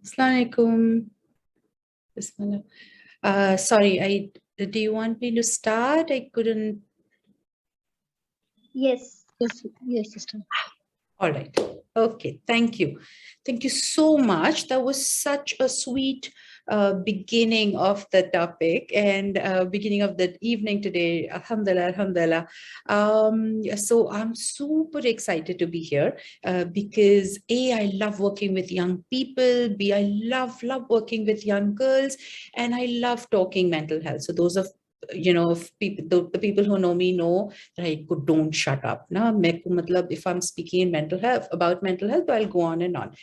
Assalamu alaikum. Bismillah. Sorry, do you want me to start? I couldn't. Yes. Yes, sister. All right. Okay. Thank you. Thank you so much. That was such a sweet beginning of the topic and beginning of the evening today. Alhamdulillah, alhamdulillah. So I'm super excited to be here because A, I love working with young people. B, I love working with young girls, and I love talking mental health. So those of if people, the people who know me know that I could don't shut up. Na, if I'm speaking in mental health about mental health, I'll go on and on.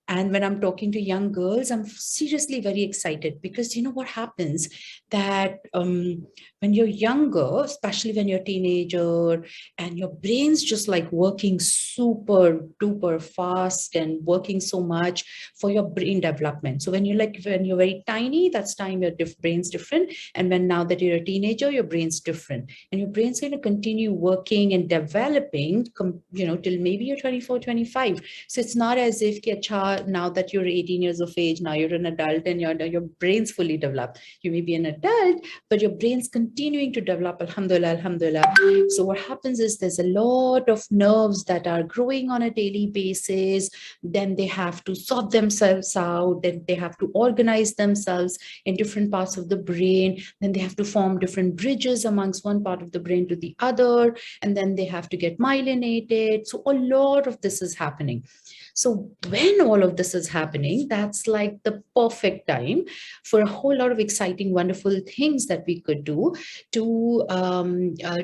And when I'm talking to young girls, I'm seriously very excited because you know what happens that when you're younger, especially when you're a teenager and your brain's just like working super duper fast and working so much for your brain development. So when you're very tiny, that's time your brain's different. And when now that you're a teenager, your brain's different. And your brain's going to continue working and developing, till maybe you're 24, 25. So it's not as if now that you're 18 years of age, now you're an adult and your brain's fully developed. You may be an adult, but your brain's continuing to develop, alhamdulillah, alhamdulillah. So what happens is there's a lot of nerves that are growing on a daily basis. Then they have to sort themselves out. Then they have to organize themselves in different parts of the brain. Then they have to form different bridges amongst one part of the brain to the other. And then they have to get myelinated. So a lot of this is happening. So when all of this is happening, that's like the perfect time for a whole lot of exciting, wonderful things that we could do to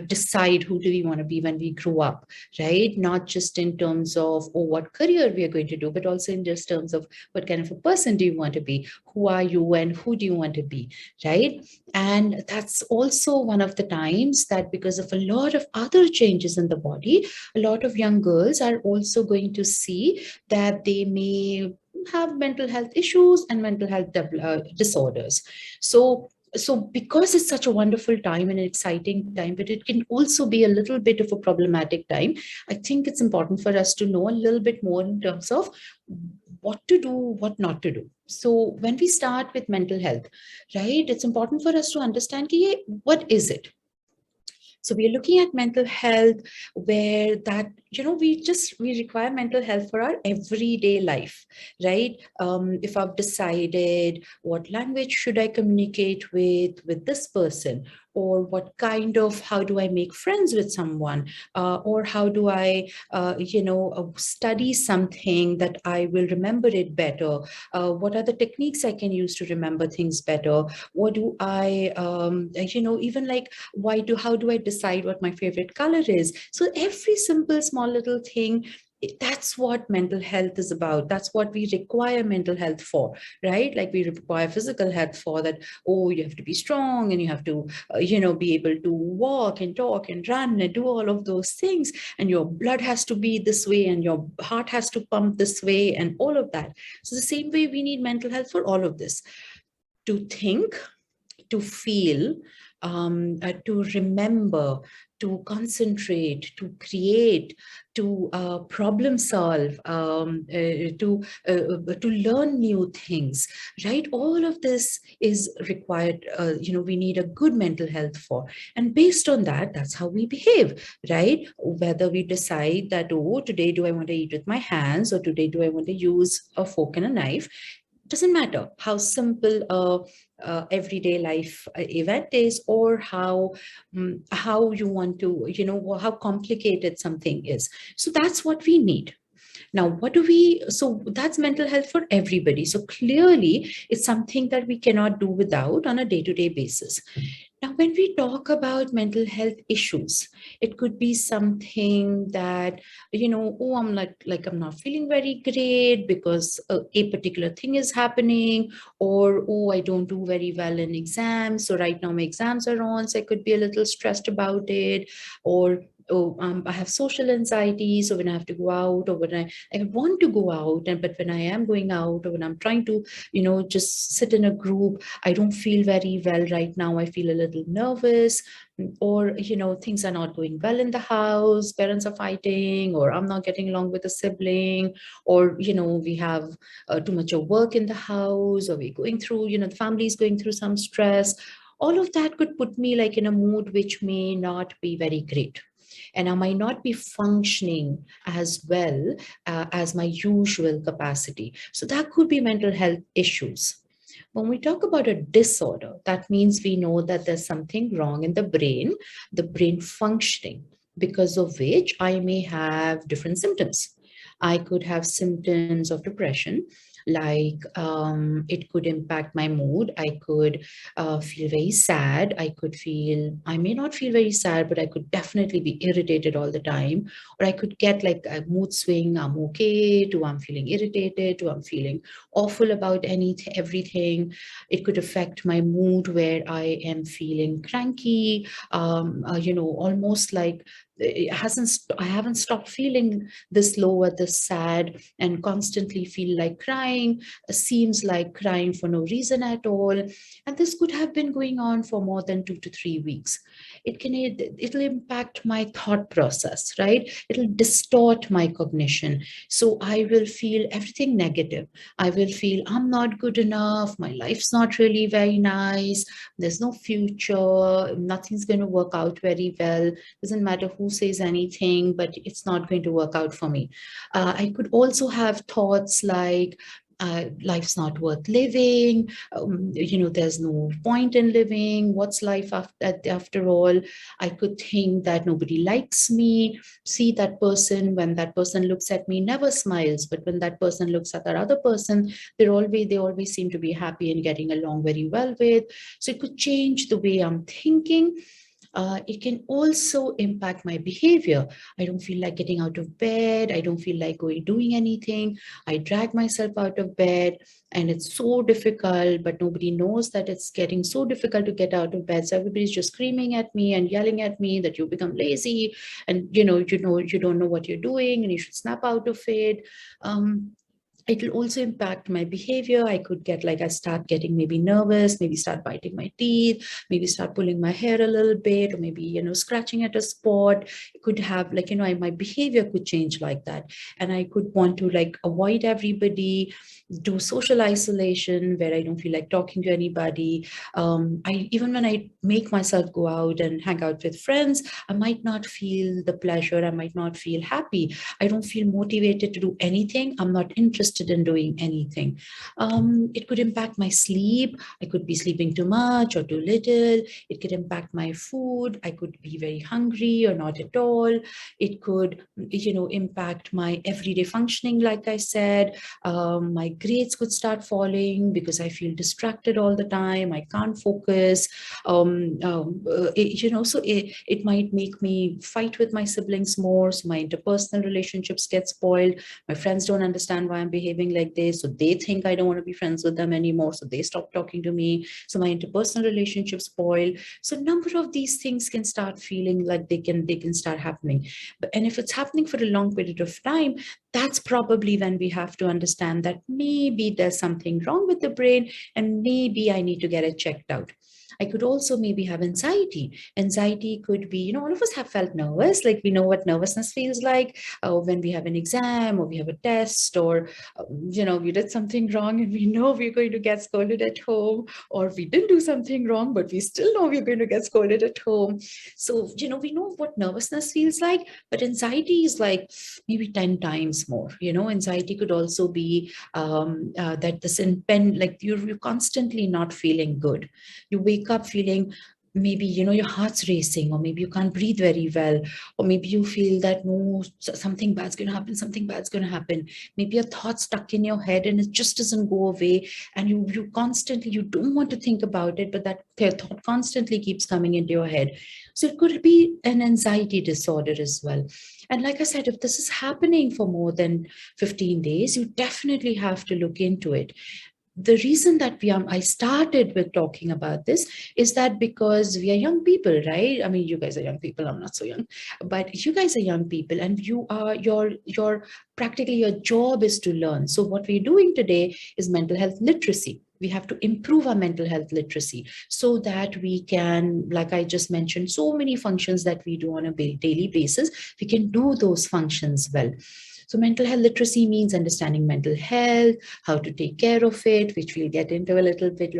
decide who do we want to be when we grow up, right? Not just in terms of what career we are going to do, but also in just terms of what kind of a person do you want to be, who are you and who do you want to be, right? And that's also one of the times that because of a lot of other changes in the body, a lot of young girls are also going to see that they may have mental health issues and mental health disorders. So because it's such a wonderful time and an exciting time, but it can also be a little bit of a problematic time, I think it's important for us to know a little bit more in terms of what to do, what not to do. So when we start with mental health, right, it's important for us to understand what is it? So we're looking at mental health where that, we require mental health for our everyday life, right? If I've decided what language should I communicate with this person, or how do I make friends with someone, or how do I, study something that I will remember it better? What are the techniques I can use to remember things better? What do I, even like, how do I decide what my favorite color is? So every simple, small little thing, that's what mental health is about. That's what we require mental health for, right? Like we require physical health for that. Oh, you have to be strong and you have to, be able to walk and talk and run and do all of those things. And your blood has to be this way and your heart has to pump this way and all of that. So the same way we need mental health for all of this. To think, to feel, to remember, to concentrate, to create, to problem solve, to learn new things, right? All of this is required. We need a good mental health for, and based on that, that's how we behave, right? Whether we decide that, oh, today do I want to eat with my hands, or today do I want to use a fork and a knife? Doesn't matter how simple everyday life event is, or how you want to, how complicated something is. So that's what we need. Now, so that's mental health for everybody. So clearly it's something that we cannot do without on a day-to-day basis. Now, when we talk about mental health issues, it could be something that, oh, I'm like I'm not feeling very great because a particular thing is happening, or, oh, I don't do very well in exams. So right now my exams are on, so I could be a little stressed about it. Or Oh, I have social anxiety. So when I have to go out, or when I want to go out, and but when I am going out, or when I'm trying to, just sit in a group, I don't feel very well right now. I feel a little nervous, or things are not going well in the house. Parents are fighting, or I'm not getting along with a sibling, or we have too much of work in the house, or we're going through, the family is going through some stress. All of that could put me like in a mood which may not be very great, and I might not be functioning as well as my usual capacity. So that could be mental health issues. When we talk about a disorder, that means we know that there's something wrong in the brain functioning, because of which I may have different symptoms. I could have symptoms of depression, like it could impact my mood. I could feel very sad. I may not feel very sad, but I could definitely be irritated all the time. Or I could get like a mood swing. I'm okay, to I'm feeling irritated, to I'm feeling awful about anything, everything. It could affect my mood where I am feeling cranky, almost like I haven't stopped feeling this low or this sad, and constantly feel like crying, seems like crying for no reason at all. And this could have been going on for more than 2 to 3 weeks. It'll impact my thought process, right? It'll distort my cognition. So I will feel everything negative. I will feel I'm not good enough. My life's not really very nice. There's no future. Nothing's going to work out very well. Doesn't matter who says anything, but it's not going to work out for me. I could also have thoughts like, life's not worth living. There's no point in living. What's life after all? I could think that nobody likes me. See that person, when that person looks at me, never smiles, but when that person looks at that other person, they always seem to be happy and getting along very well with. So it could change the way I'm thinking. It can also impact my behavior. I don't feel like getting out of bed. I don't feel like doing anything. I drag myself out of bed, and it's so difficult, but nobody knows that it's getting so difficult to get out of bed. So everybody's just screaming at me and yelling at me that you become lazy, and you don't know what you're doing and you should snap out of it. It will also impact my behavior. I could get like, I start getting maybe nervous, maybe start biting my teeth, maybe start pulling my hair a little bit, or maybe, scratching at a spot. It could have like, my behavior could change like that. And I could want to like avoid everybody, do social isolation where I don't feel like talking to anybody. Even when I make myself go out and hang out with friends, I might not feel the pleasure. I might not feel happy. I don't feel motivated to do anything. I'm not interested in doing anything. It could impact my sleep. I could be sleeping too much or too little. It could impact my food. I could be very hungry or not at all. It could, impact my everyday functioning, like I said. My grades could start falling because I feel distracted all the time. I can't focus. So it might make me fight with my siblings more. So my interpersonal relationships get spoiled. My friends don't understand why I'm behaving like this. So they think I don't want to be friends with them anymore. So they stop talking to me. So my interpersonal relationships spoil. So a number of these things can start feeling like they can start happening. And if it's happening for a long period of time, that's probably when we have to understand that maybe there's something wrong with the brain, and maybe I need to get it checked out. I could also maybe have anxiety. Anxiety could be, all of us have felt nervous, like we know what nervousness feels like when we have an exam or we have a test, or, we did something wrong and we know we're going to get scolded at home, or we didn't do something wrong, but we still know we're going to get scolded at home. So, we know what nervousness feels like, but anxiety is like maybe 10 times more. Anxiety could also be that this impend, like you're constantly not feeling good. You wake up feeling, maybe your heart's racing, or maybe you can't breathe very well, or maybe you feel that no, something bad's going to happen, something bad's going to happen. Maybe a thought stuck in your head and it just doesn't go away, and you constantly, you don't want to think about it, but that thought constantly keeps coming into your head. So it could be an anxiety disorder as well. And like I said, if this is happening for more than 15 days, you definitely have to look into it. the reason that I started with talking about this is that because we are young people, right? I mean, you guys are young people. I'm not so young, but you guys are young people, and you are your practically your job is to learn. So what we're doing today is mental health literacy. We have to improve our mental health literacy so that we can, like I just mentioned, so many functions that we do on a daily basis, we can do those functions well. So mental health literacy means understanding mental health, how to take care of it, which we'll get into a little bit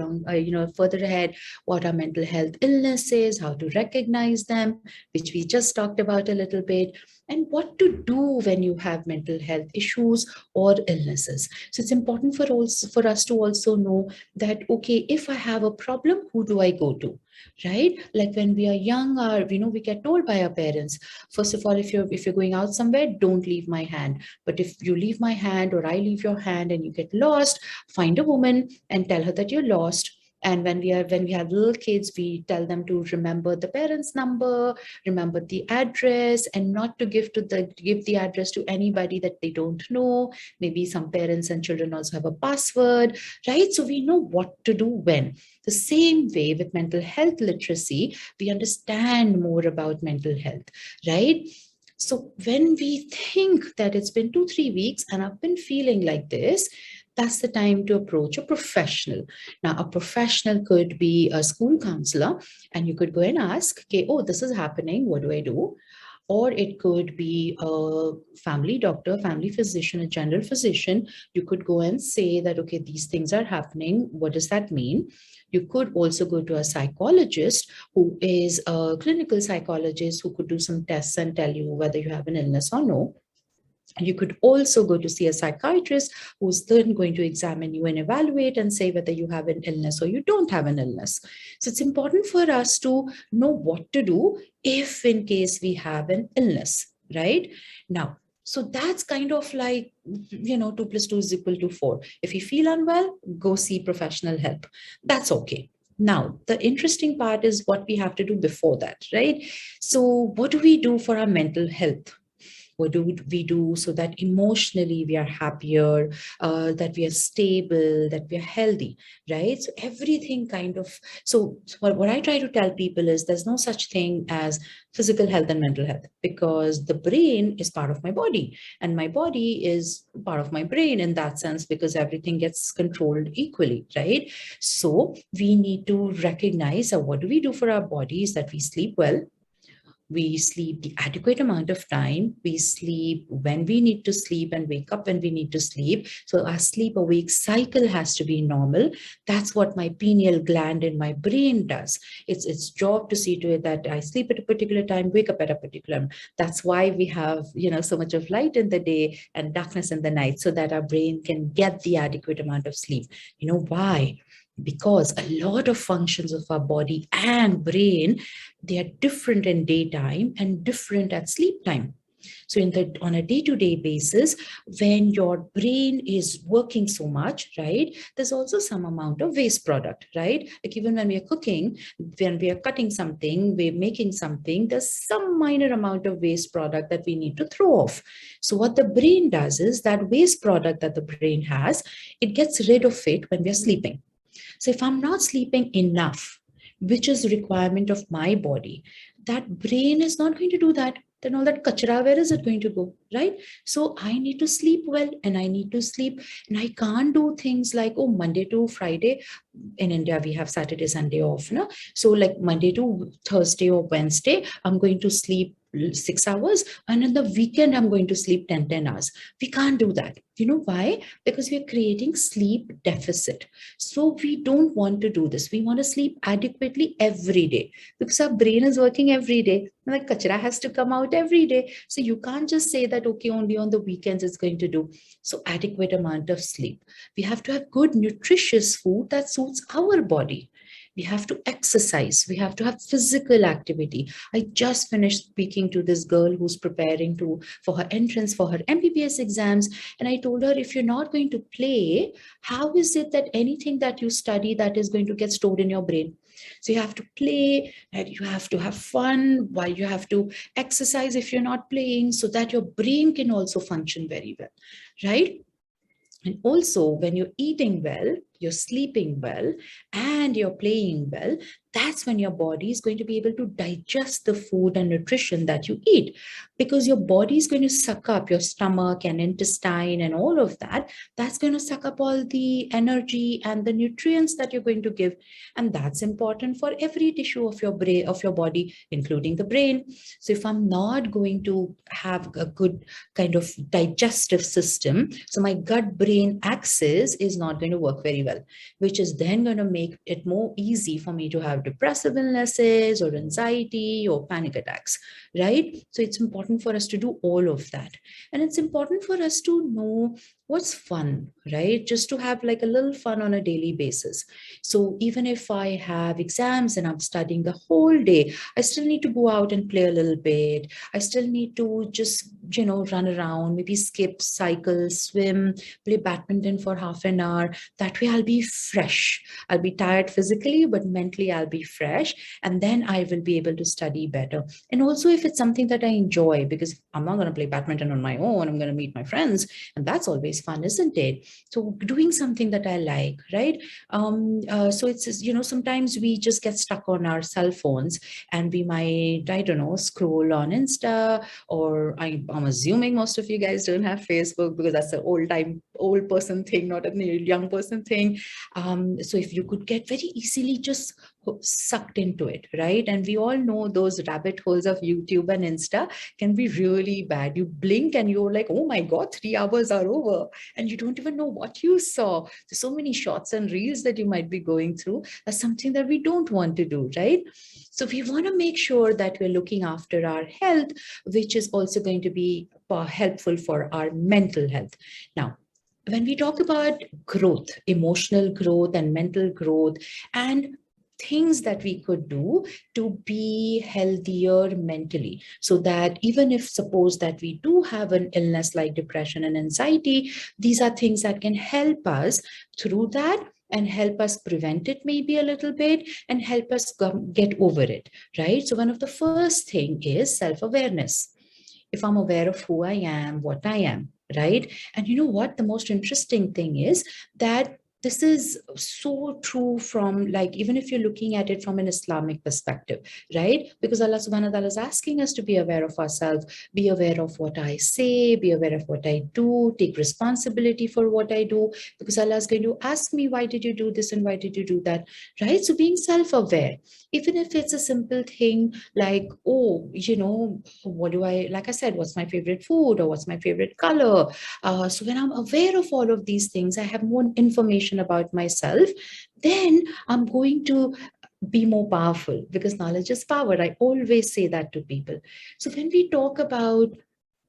further ahead. What are mental health illnesses, how to recognize them, which we just talked about a little bit, and what to do when you have mental health issues or illnesses. So it's important for us to also know that, okay, if I have a problem, who do I go to? Right? Like when we are young, we get told by our parents, first of all, if you're going out somewhere, don't leave my hand. But if you leave my hand or I leave your hand and you get lost, find a woman and tell her that you're lost. And when we have little kids, we tell them to remember the parents' number, remember the address, and not to give the address to anybody that they don't know. Maybe some parents and children also have a password, right? So we know what to do when. The same way with mental health literacy, we understand more about mental health, right? So when we think that it's been 2-3 weeks and I've been feeling like this, that's the time to approach a professional. Now, a professional could be a school counselor, and you could go and ask, okay, oh, this is happening. What do I do? Or it could be a family doctor, family physician, a general physician. You could go and say that, okay, these things are happening. What does that mean? You could also go to a psychologist who is a clinical psychologist who could do some tests and tell you whether you have an illness or no. You could also go to see a psychiatrist who's then going to examine you and evaluate and say whether you have an illness or you don't have an illness. So it's important for us to know what to do if in case we have an illness, right? Now, so that's kind of like, 2 + 2 is equal to 4. If you feel unwell, go see professional help. That's okay. Now, the interesting part is what we have to do before that, right? So what do we do for our mental health? What do we do so that emotionally we are happier, that we are stable, that we are healthy, right? So everything kind of, so what I try to tell people is there's no such thing as physical health and mental health, because the brain is part of my body and my body is part of my brain in that sense, because everything gets controlled equally, right? So we need to recognize what do we do for our bodies, that we sleep well, we sleep the adequate amount of time, we sleep when we need to sleep and wake up when we need to sleep. So our sleep awake cycle has to be normal. That's what my pineal gland in my brain does. It's its job to see to it that I sleep at a particular time, wake up at a particular time. That's why we have, so much of light in the day and darkness in the night, so that our brain can get the adequate amount of sleep. You know why? Because a lot of functions of our body and brain, they are different in daytime and different at sleep time. So on a day-to-day basis, when your brain is working so much, right, there's also some amount of waste product, right? Like even when we are cooking, when we are cutting something, we're making something, there's some minor amount of waste product that we need to throw off. So what the brain does is that waste product that the brain has, it gets rid of it when we're sleeping. So if I'm not sleeping enough, which is a requirement of my body, that brain is not going to do that. Then all that kachra, where is it going to go, right? So I need to sleep well, and I need to sleep, and I can't do things like, oh, Monday to Friday. In India, we have Saturday, Sunday off. No? So like Monday to Thursday or Wednesday, I'm going to sleep 6 hours, and in the weekend, I'm going to sleep 10 hours. We can't do that. You know why? Because we're creating sleep deficit. So we don't want to do this. We want to sleep adequately every day, because our brain is working every day. And the kachra has to come out every day. So you can't just say that, okay, only on the weekends it's going to do. So adequate amount of sleep. We have to have good, nutritious food that suits our body. We have to exercise. We have to have physical activity. I just finished speaking to this girl who's preparing for her entrance for her MBBS exams. And I told her, if you're not going to play, how is it that anything that you study that is going to get stored in your brain? So you have to play, and you have to have fun, while you have to exercise if you're not playing, so that your brain can also function very well, right? And also, when you're eating well, you're sleeping well, and you're playing well, that's when your body is going to be able to digest the food and nutrition that you eat, because your body is going to suck up your stomach and intestine and all of that. That's going to suck up all the energy and the nutrients that you're going to give. And that's important for every tissue of your brain, of your body, including the brain. So if I'm not going to have a good kind of digestive system, so my gut brain axis is not going to work very well, which is then going to make it more easy for me to have depressive illnesses or anxiety or panic attacks, right? So it's important for us to do all of that. And it's important for us to know what's fun, right? Just to have like a little fun on a daily basis. So even if I have exams and I'm studying the whole day, I still need to go out and play a little bit. I still need to just, run around, maybe skip, cycle, swim, play badminton for half an hour. That way I'll be fresh. I'll be tired physically, but mentally I'll be fresh. And then I will be able to study better. And also if it's something that I enjoy, because I'm not going to play badminton on my own, I'm going to meet my friends. And that's always fun, isn't it? So doing something that I like, right? So it's, sometimes we just get stuck on our cell phones and we might, I don't know, scroll on Insta, or I'm assuming most of you guys don't have Facebook because that's an old person thing, not a young person thing. So if you could get very easily just sucked into it, right? And we all know those rabbit holes of YouTube and Insta can be really bad. You blink and you're like, oh my God, 3 hours are over. And you don't even know what you saw. There's so many shots and reels that you might be going through. That's something that we don't want to do, right? So we want to make sure that we're looking after our health, which is also going to be helpful for our mental health. Now, when we talk about growth, emotional growth and mental growth, and things that we could do to be healthier mentally, so that even if suppose that we do have an illness like depression and anxiety, these are things that can help us through that and help us prevent it maybe a little bit and help us get over it, right? So one of the first thing is self-awareness. If I'm aware of who I am, what I am, right? And you know what? The most interesting thing is that this is so true from, like, even if you're looking at it from an Islamic perspective, right? Because Allah subhanahu wa ta'ala is asking us to be aware of ourselves, be aware of what I say, be aware of what I do, take responsibility for what I do, because Allah is going to ask me, why did you do this and why did you do that, right? So being self-aware, even if it's a simple thing like, oh, what do I, like I said, what's my favorite food or what's my favorite color? So when I'm aware of all of these things, I have more information about myself, then I'm going to be more powerful, because knowledge is power. I always say that to people. So when we talk about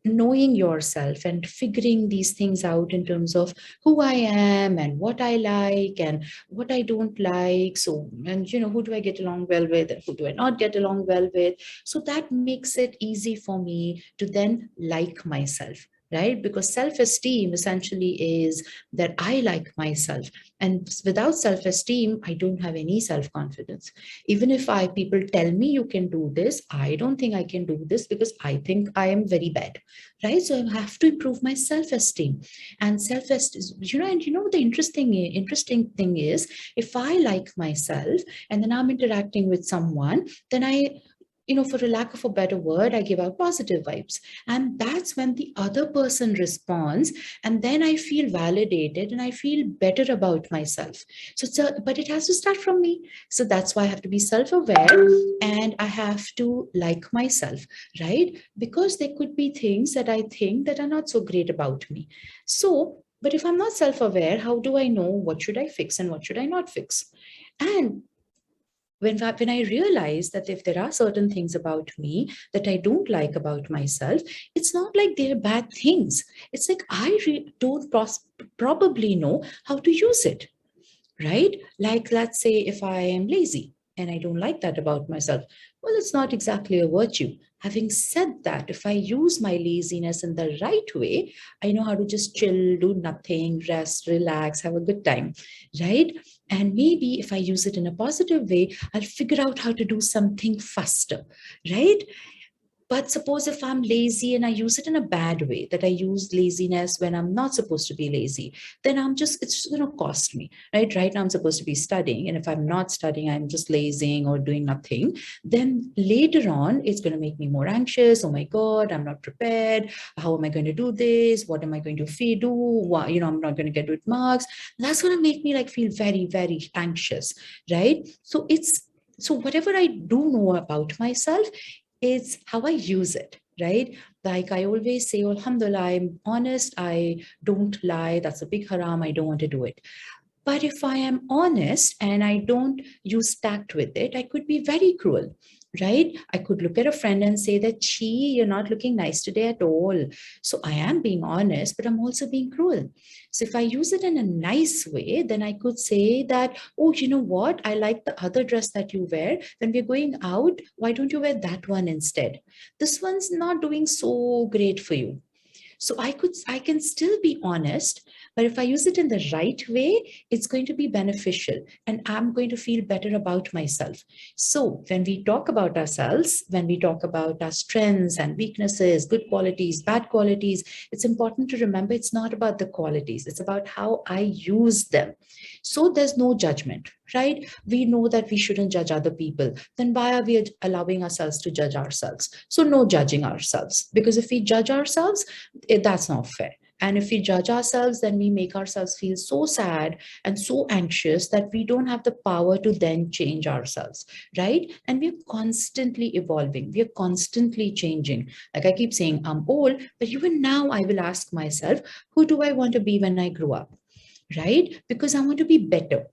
knowing yourself and figuring these things out in terms of who I am and what I like and what I don't like. So, and who do I get along well with and who do I not get along well with? So that makes it easy for me to then like myself, right? Because self-esteem essentially is that I like myself. And without self-esteem, I don't have any self-confidence. Even if people tell me you can do this, I don't think I can do this because I think I am very bad, right? So I have to improve my self-esteem. And self-esteem, the interesting thing is, if I like myself and then I'm interacting with someone, then I, for a lack of a better word, I give out positive vibes. And that's when the other person responds. And then I feel validated and I feel better about myself. But it has to start from me. So that's why I have to be self-aware and I have to like myself, right? Because there could be things that I think that are not so great about me. But if I'm not self-aware, how do I know what should I fix and what should I not fix? And when I realize that if there are certain things about me that I don't like about myself, it's not like they're bad things. It's like I don't probably know how to use it, right? Like, let's say if I am lazy and I don't like that about myself, well, it's not exactly a virtue. Having said that, if I use my laziness in the right way, I know how to just chill, do nothing, rest, relax, have a good time, right? And maybe if I use it in a positive way, I'll figure out how to do something faster, right? But suppose if I'm lazy and I use it in a bad way, that I use laziness when I'm not supposed to be lazy, then it's just going to cost me, right? Right now, I'm supposed to be studying. And if I'm not studying, I'm just lazing or doing nothing. Then later on, it's going to make me more anxious. Oh my God, I'm not prepared. How am I going to do this? What am I going to do? Why, I'm not going to get good marks. That's going to make me like feel very, very anxious, right? So whatever I do know about myself, it's how I use it, right? Like I always say, Alhamdulillah, I'm honest, I don't lie. That's a big haram. I don't want to do it. But if I am honest and I don't use tact with it, I could be very cruel, right? I could look at a friend and say that, gee, you're not looking nice today at all. So I am being honest, but I'm also being cruel. So if I use it in a nice way, then I could say that, oh, you know what? I like the other dress that you wear. When we're going out, why don't you wear that one instead? This one's not doing so great for you. So I can still be honest, but if I use it in the right way, it's going to be beneficial and I'm going to feel better about myself. So when we talk about ourselves, when we talk about our strengths and weaknesses, good qualities, bad qualities, it's important to remember it's not about the qualities, it's about how I use them. So there's no judgment, right? We know that we shouldn't judge other people. Then why are we allowing ourselves to judge ourselves? So no judging ourselves, because if we judge ourselves, that's not fair. And if we judge ourselves, then we make ourselves feel so sad and so anxious that we don't have the power to then change ourselves, right? And we're constantly evolving. We're constantly changing. Like I keep saying, I'm old, but even now I will ask myself, who do I want to be when I grow up, right? Because I want to be better,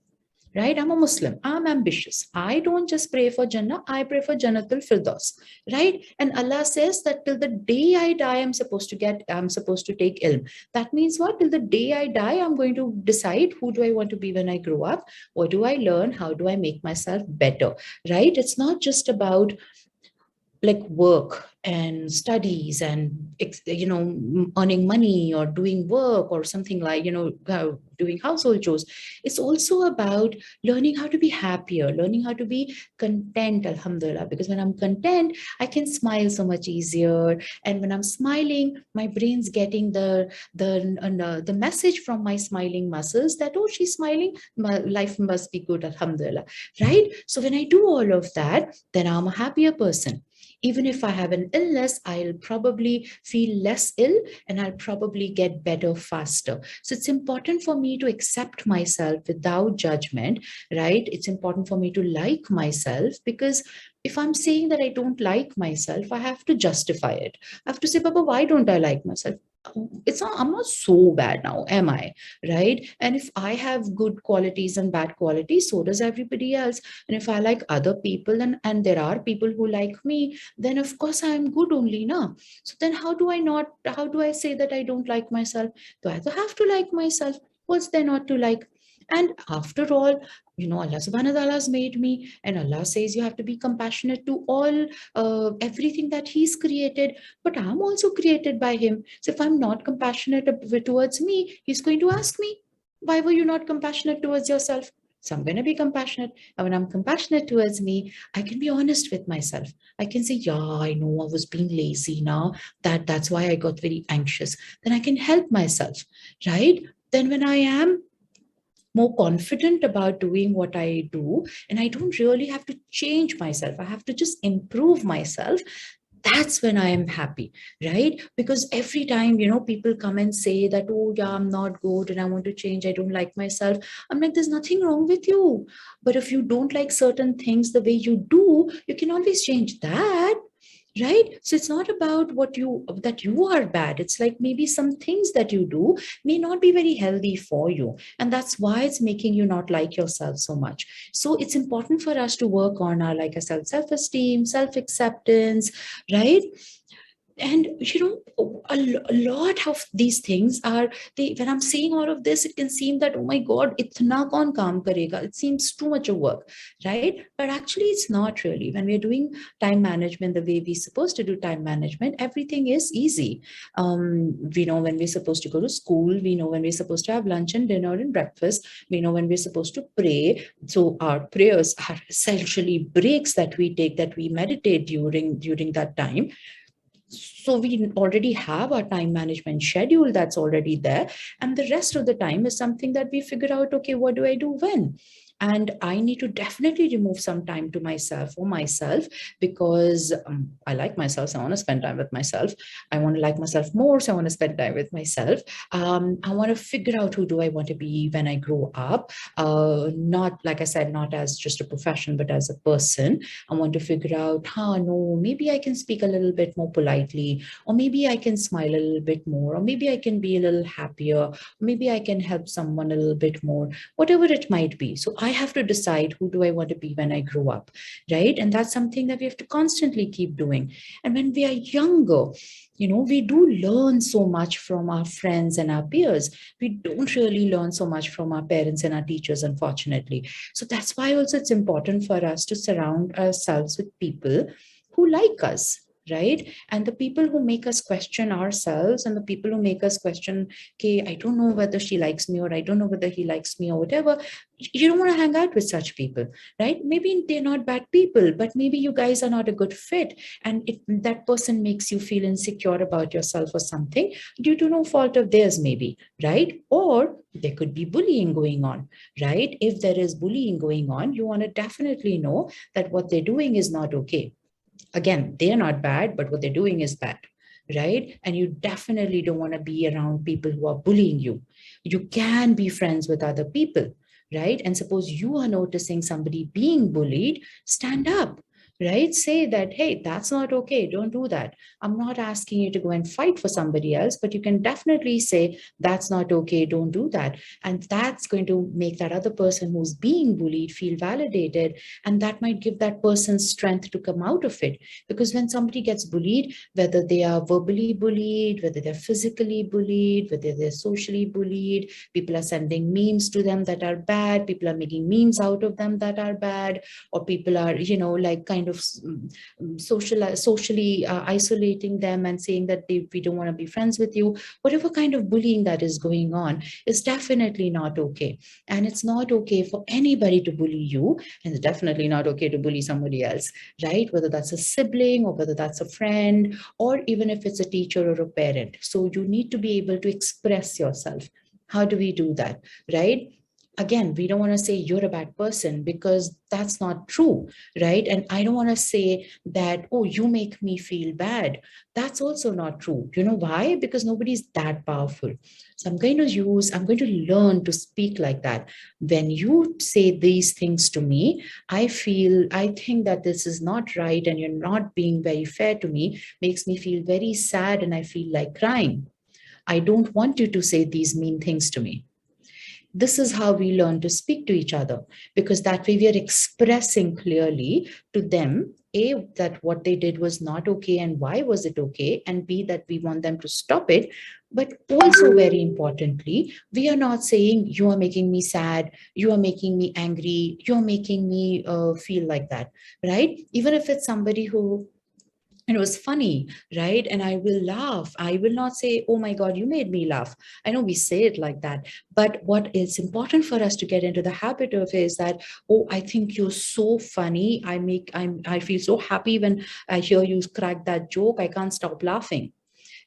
right? I'm a Muslim. I'm ambitious. I don't just pray for Jannah. I pray for Jannatul Firdaus, right? And Allah says that till the day I die, I'm supposed to take ilm. That means what? Till the day I die, I'm going to decide who do I want to be when I grow up? What do I learn? How do I make myself better, right? It's not just about like work and studies and earning money or doing work or something like doing household chores. It's also about learning how to be happier, learning how to be content, alhamdulillah, because when I'm content I can smile so much easier, and when I'm smiling my brain's getting the message from my smiling muscles that, oh, she's smiling, my life must be good, alhamdulillah, right? So when I do all of that, then I'm a happier person. Even if I have an illness, I'll probably feel less ill and I'll probably get better faster. So it's important for me to accept myself without judgment, right? It's important for me to like myself, because if I'm saying that I don't like myself, I have to justify it. I have to say, Papa, why don't I like myself? I'm not so bad now, am I? Right? And if I have good qualities and bad qualities, so does everybody else. And if I like other people and there are people who like me, then of course I'm good only now. So then how do I say that I don't like myself? Do I have to like myself? What's there not to like? And after all, Allah subhanahu wa ta'ala has made me, and Allah says you have to be compassionate to all, everything that He's created. But I'm also created by Him. So if I'm not compassionate towards me, He's going to ask me, why were you not compassionate towards yourself? So I'm going to be compassionate. And when I'm compassionate towards me, I can be honest with myself. I can say, yeah, I know I was being lazy now. That's why I got very anxious. Then I can help myself, right? Then when I am more confident about doing what I do, and I don't really have to change myself, I have to just improve myself. That's when I am happy, right? Because every time, people come and say that, oh, yeah, I'm not good and I want to change, I don't like myself. I'm like, there's nothing wrong with you. But if you don't like certain things the way you do, you can always change that. Right? So it's not about that you are bad. It's like maybe some things that you do may not be very healthy for you. And that's why it's making you not like yourself so much. So it's important for us to work on our, like I said, self-esteem, self-acceptance, right? And a lot of these things are, when I'm saying all of this, it can seem that, oh my God, itna kaun kaam karega, it seems too much of work, right? But actually it's not really. When we're doing time management the way we're supposed to do time management, everything is easy. We know when we're supposed to go to school, we know when we're supposed to have lunch and dinner and breakfast, we know when we're supposed to pray. So our prayers are essentially breaks that we take, that we meditate during that time. So we already have our time management schedule that's already there. And the rest of the time is something that we figure out, okay, what do I do when? And I need to definitely remove some time to myself for myself, because I like myself. So I want to spend time with myself. I want to like myself more. So I want to spend time with myself. I want to figure out who do I want to be when I grow up. Not, like I said, not as just a profession, but as a person. I want to figure out, no, maybe I can speak a little bit more politely, or maybe I can smile a little bit more, or maybe I can be a little happier, maybe I can help someone a little bit more, whatever it might be. So I have to decide who do I want to be when I grow up, right? And that's something that we have to constantly keep doing. And when we are younger, we do learn so much from our friends and our peers. We don't really learn so much from our parents and our teachers, unfortunately. So that's why also it's important for us to surround ourselves with people who like us, right? And the people who make us question ourselves, and the people who make us question, okay, I don't know whether she likes me, or I don't know whether he likes me, or whatever. You don't want to hang out with such people, right? Maybe they're not bad people, but maybe you guys are not a good fit. And if that person makes you feel insecure about yourself or something due to no fault of theirs, maybe, right? Or there could be bullying going on, right? If there is bullying going on, you want to definitely know that what they're doing is not okay. Again, they're not bad, but what they're doing is bad, right? And you definitely don't want to be around people who are bullying you. You can be friends with other people, right? And suppose you are noticing somebody being bullied, stand up, right? Say that, hey, that's not okay. Don't do that. I'm not asking you to go and fight for somebody else, but you can definitely say, that's not okay. Don't do that. And that's going to make that other person who's being bullied feel validated. And that might give that person strength to come out of it. Because when somebody gets bullied, whether they are verbally bullied, whether they're physically bullied, whether they're socially bullied, people are sending memes to them that are bad, people are making memes out of them that are bad, or people are, like kind of socially isolating them and saying that we don't want to be friends with you. Whatever kind of bullying that is going on is definitely not okay. And it's not okay for anybody to bully you, and it's definitely not okay to bully somebody else, right? Whether that's a sibling, or whether that's a friend, or even if it's a teacher or a parent. So you need to be able to express yourself. How do we do that, right? Again, we don't want to say you're a bad person, because that's not true, right? And I don't want to say that, oh, you make me feel bad. That's also not true. You know why? Because nobody's that powerful. So I'm going to learn to speak like that. When you say these things to me, I think that this is not right, and you're not being very fair to me, makes me feel very sad, and I feel like crying. I don't want you to say these mean things to me. This is how we learn to speak to each other, because that way we are expressing clearly to them, A, that what they did was not okay and why was it okay, and B, that we want them to stop it. But also, very importantly, we are not saying you are making me sad, you are making me angry, you're making me feel like that, right? Even if it's somebody who, and it was funny, right? And I will laugh. I will not say, oh my God, you made me laugh. I know we say it like that. But what is important for us to get into the habit of is that, oh, I think you're so funny. I feel so happy when I hear you crack that joke. I can't stop laughing,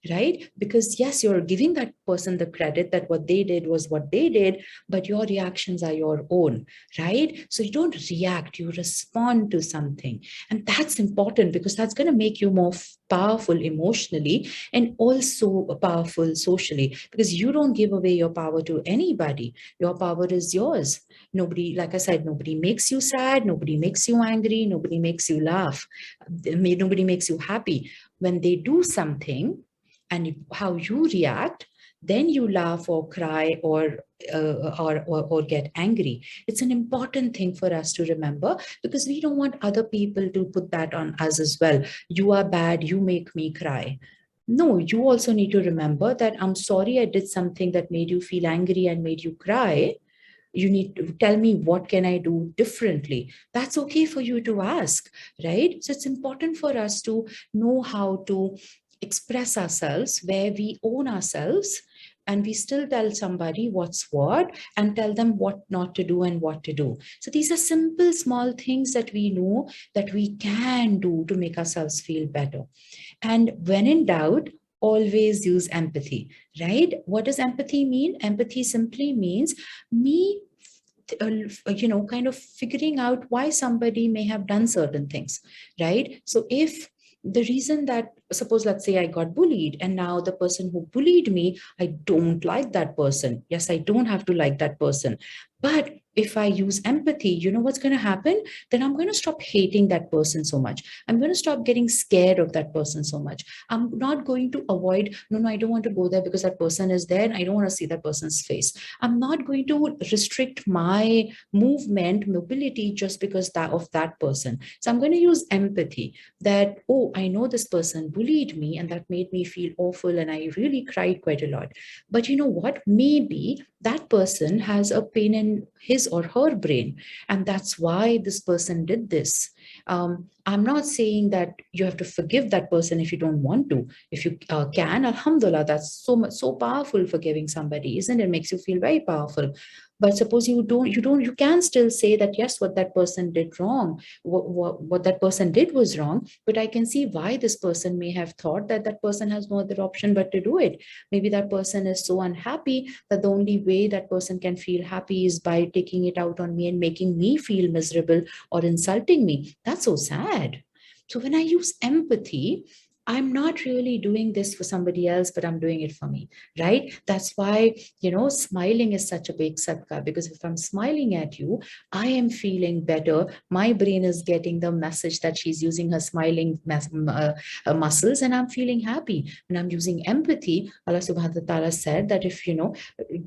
right? Because yes, you're giving that person the credit that what they did was what they did, but your reactions are your own, right? So you don't react, you respond to something. And that's important, because that's going to make you more powerful emotionally, and also powerful socially, because you don't give away your power to anybody. Your power is yours. Nobody, like I said, nobody makes you sad, nobody makes you angry, nobody makes you laugh, nobody makes you happy. When they do something, and how you react, then you laugh or cry, or get angry. It's an important thing for us to remember, because we don't want other people to put that on us as well. You are bad, you make me cry. No, you also need to remember that, I'm sorry I did something that made you feel angry and made you cry. You need to tell me, what can I do differently? That's okay for you to ask, right? So it's important for us to know how to express ourselves, where we own ourselves, and we still tell somebody what's what and tell them what not to do and what to do. So these are simple, small things that we know that we can do to make ourselves feel better. And when in doubt, always use empathy, right? What does empathy mean? Empathy simply means me kind of figuring out why somebody may have done certain things, right? So if the reason that, suppose, let's say I got bullied, and now the person who bullied me, I don't like that person. Yes, I don't have to like that person. But if I use empathy, you know what's going to happen? Then I'm going to stop hating that person so much. I'm going to stop getting scared of that person so much. I'm not going to avoid, no, I don't want to go there because that person is there and I don't want to see that person's face. I'm not going to restrict my mobility just because of that person. So I'm going to use empathy that, oh, I know this person bullied me and that made me feel awful and I really cried quite a lot. But you know what? Maybe that person has a pain in his or her brain, and that's why this person did this. I'm not saying that you have to forgive that person if you don't want to. If you can, alhamdulillah, that's so much, so powerful. Forgiving somebody, isn't it? It makes you feel very powerful. But suppose you can still say that, yes, what that person did wrong, what that person did was wrong, but I can see why this person may have thought that that person has no other option but to do it. Maybe that person is so unhappy that the only way that person can feel happy is by taking it out on me and making me feel miserable or insulting me. That's so sad. So when I use empathy, I'm not really doing this for somebody else, but I'm doing it for me, right? That's why, smiling is such a big sadhka, because if I'm smiling at you, I am feeling better. My brain is getting the message that she's using her smiling muscles, and I'm feeling happy. When I'm using empathy, Allah subhanahu wa ta'ala said that if,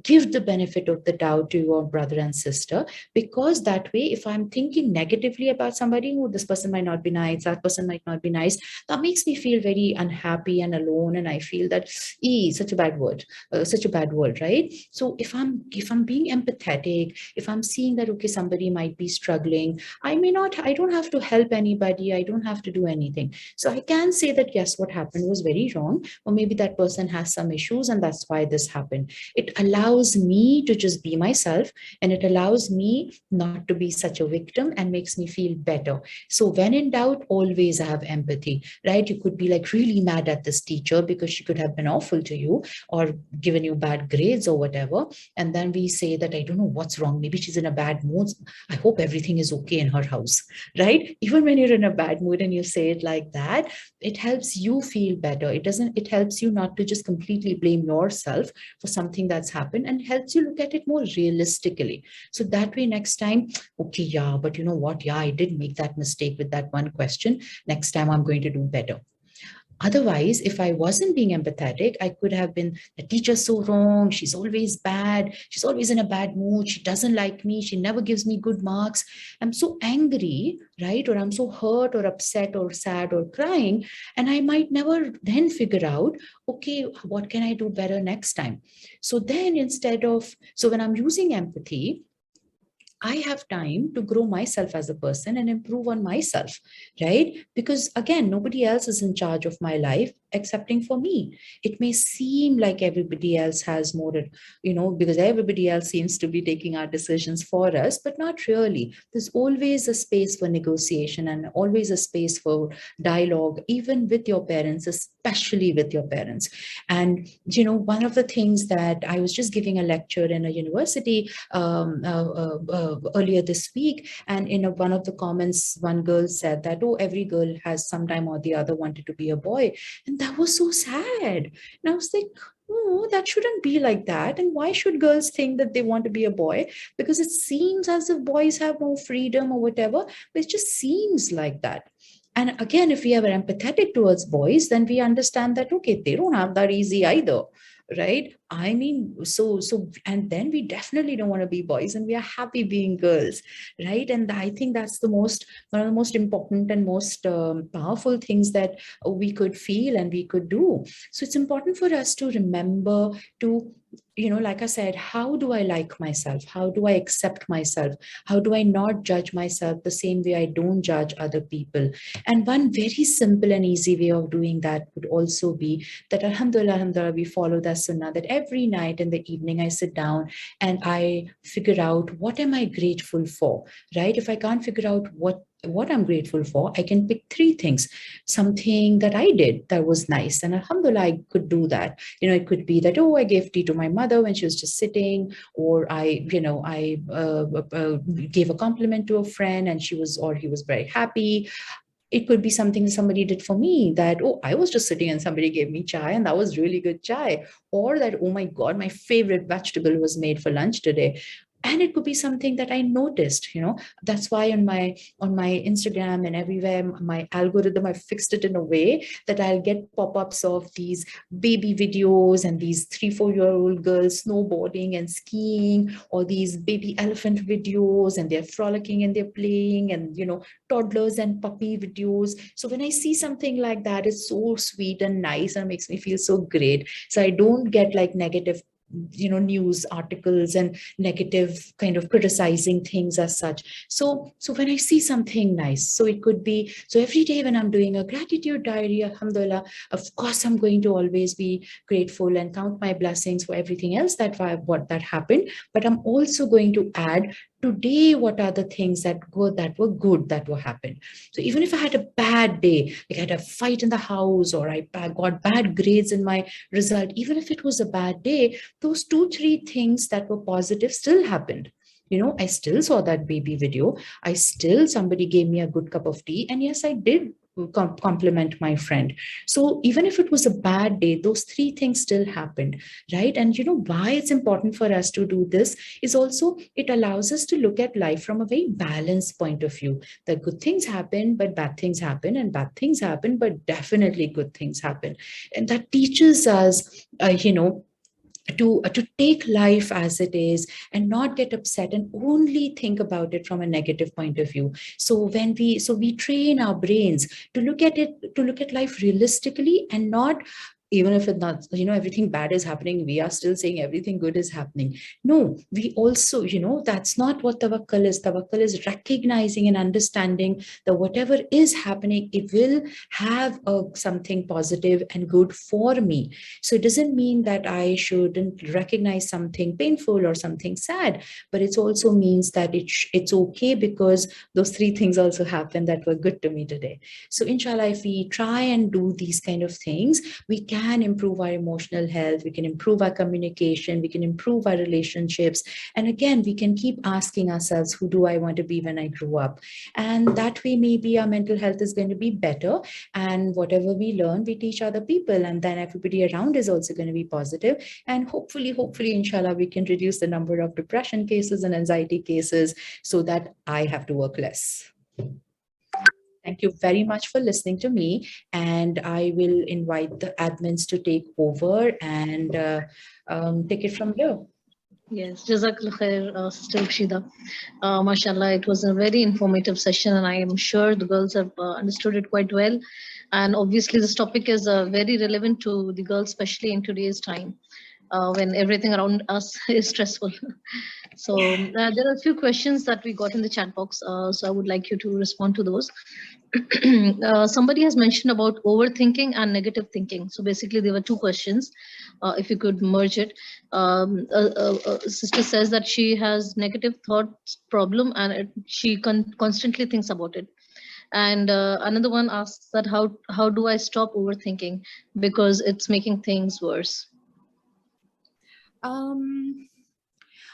give the benefit of the doubt to your brother and sister, because that way, if I'm thinking negatively about somebody, who this person might not be nice, that person might not be nice, that makes me feel very unhappy and alone, and I feel that such a bad word, right? So if I'm being empathetic, if I'm seeing that, okay, somebody might be struggling, I don't have to help anybody, I don't have to do anything. So I can say that, yes, what happened was very wrong, or maybe that person has some issues and that's why this happened. It allows me to just be myself, and it allows me not to be such a victim, and makes me feel better. So when in doubt, always have empathy, right? You could be like really mad at this teacher because she could have been awful to you or given you bad grades or whatever. And then we say that, I don't know what's wrong. Maybe she's in a bad mood. I hope everything is okay in her house, right? Even when you're in a bad mood and you say it like that, it helps you feel better. It helps you not to just completely blame yourself for something that's happened, and helps you look at it more realistically. So that way, next time, okay, yeah, but you know what? Yeah, I did make that mistake with that one question. Next time I'm going to do better. Otherwise, if I wasn't being empathetic, I could have been, the teacher's so wrong. She's always bad. She's always in a bad mood. She doesn't like me. She never gives me good marks. I'm so angry, right? Or I'm so hurt or upset or sad or crying. And I might never then figure out, okay, what can I do better next time? So then so when I'm using empathy, I have time to grow myself as a person and improve on myself, right? Because again, nobody else is in charge of my life excepting for me. It may seem like everybody else has more, because everybody else seems to be taking our decisions for us, but not really. There's always a space for negotiation and always a space for dialogue, even with your parents, especially with your parents. And, one of the things that I was just giving a lecture in a university earlier this week, and in one of the comments, one girl said that, oh, every girl has sometime or the other wanted to be a boy. And that was so sad. And I was like, no, that shouldn't be like that. And why should girls think that they want to be a boy? Because it seems as if boys have more freedom or whatever, but it just seems like that. And again, if we are empathetic towards boys, then we understand that, okay, they don't have that easy either, right? I mean, and then we definitely don't want to be boys, and we are happy being girls, right? And I think that's one of the most important and most powerful things that we could feel and we could do. So it's important for us to remember to, like I said, how do I like myself? How do I accept myself? How do I not judge myself the same way I don't judge other people? And one very simple and easy way of doing that would also be that, alhamdulillah, we follow the sunnah that every night in the evening, I sit down and I figure out what am I grateful for, right? If I can't figure out what I'm grateful for, I can pick three things. Something that I did that was nice, and alhamdulillah, I could do that. It could be that, oh, I gave tea to my mother when she was just sitting, or I gave a compliment to a friend and he was very happy. It could be something somebody did for me, that, oh, I was just sitting and somebody gave me chai and that was really good chai. Or that, oh my God, my favorite vegetable was made for lunch today. And it could be something that I noticed. That's why on my Instagram and everywhere, my algorithm, I fixed it in a way that I'll get pop-ups of these baby videos and these 3-4-year-old girls snowboarding and skiing, or these baby elephant videos, and they're frolicking and they're playing, and toddlers and puppy videos. So when I see something like that, it's so sweet and nice and makes me feel so great. So I don't get like negative news articles and negative kind of criticizing things as such. So when I see something nice, so it could be, so every day when I'm doing a gratitude diary, alhamdulillah, of course I'm going to always be grateful and count my blessings for everything else that happened. But I'm also going to add, today, what are the things that were good, that were happened. So even if I had a bad day, like I had a fight in the house, or I got bad grades in my result, even if it was a bad day, those 2-3 things that were positive still happened. I still saw that baby video. Somebody gave me a good cup of tea. And yes, I did compliment my friend. So even if it was a bad day, those 3 things still happened, right? And why it's important for us to do this is also, it allows us to look at life from a very balanced point of view. That good things happen, but bad things happen, and bad things happen, but definitely good things happen. And that teaches us, to take life as it is and not get upset and only think about it from a negative point of view. So we train our brains to look at life realistically, and not, even if it's not, everything bad is happening, we are still saying everything good is happening. No, we also, that's not what tawakkul is. Tawakkul is recognizing and understanding that whatever is happening, it will have something positive and good for me. So it doesn't mean that I shouldn't recognize something painful or something sad, but it also means that it's okay, because those 3 things also happened that were good to me today. So inshallah, if we try and do these kind of things, we can improve our emotional health, we can improve our communication, we can improve our relationships. And again, we can keep asking ourselves, who do I want to be when I grow up? And that way, maybe our mental health is going to be better. And whatever we learn, we teach other people. And then everybody around is also going to be positive. And hopefully, inshallah, we can reduce the number of depression cases and anxiety cases, so that I have to work less. Thank you very much for listening to me, and I will invite the admins to take over and take it from here. Yes, Jazakallah khair, Sister Ruksheda. MashaAllah, it was a very informative session, and I am sure the girls have understood it quite well. And obviously, this topic is very relevant to the girls, especially in today's time, when everything around us is stressful. So there are a few questions that we got in the chat box, so I would like you to respond to those. Somebody has mentioned about overthinking and negative thinking. So basically, there were 2 questions. If you could merge it. Sister says that she has negative thoughts problem, and she constantly thinks about it. And another one asks that how do I stop overthinking, because it's making things worse.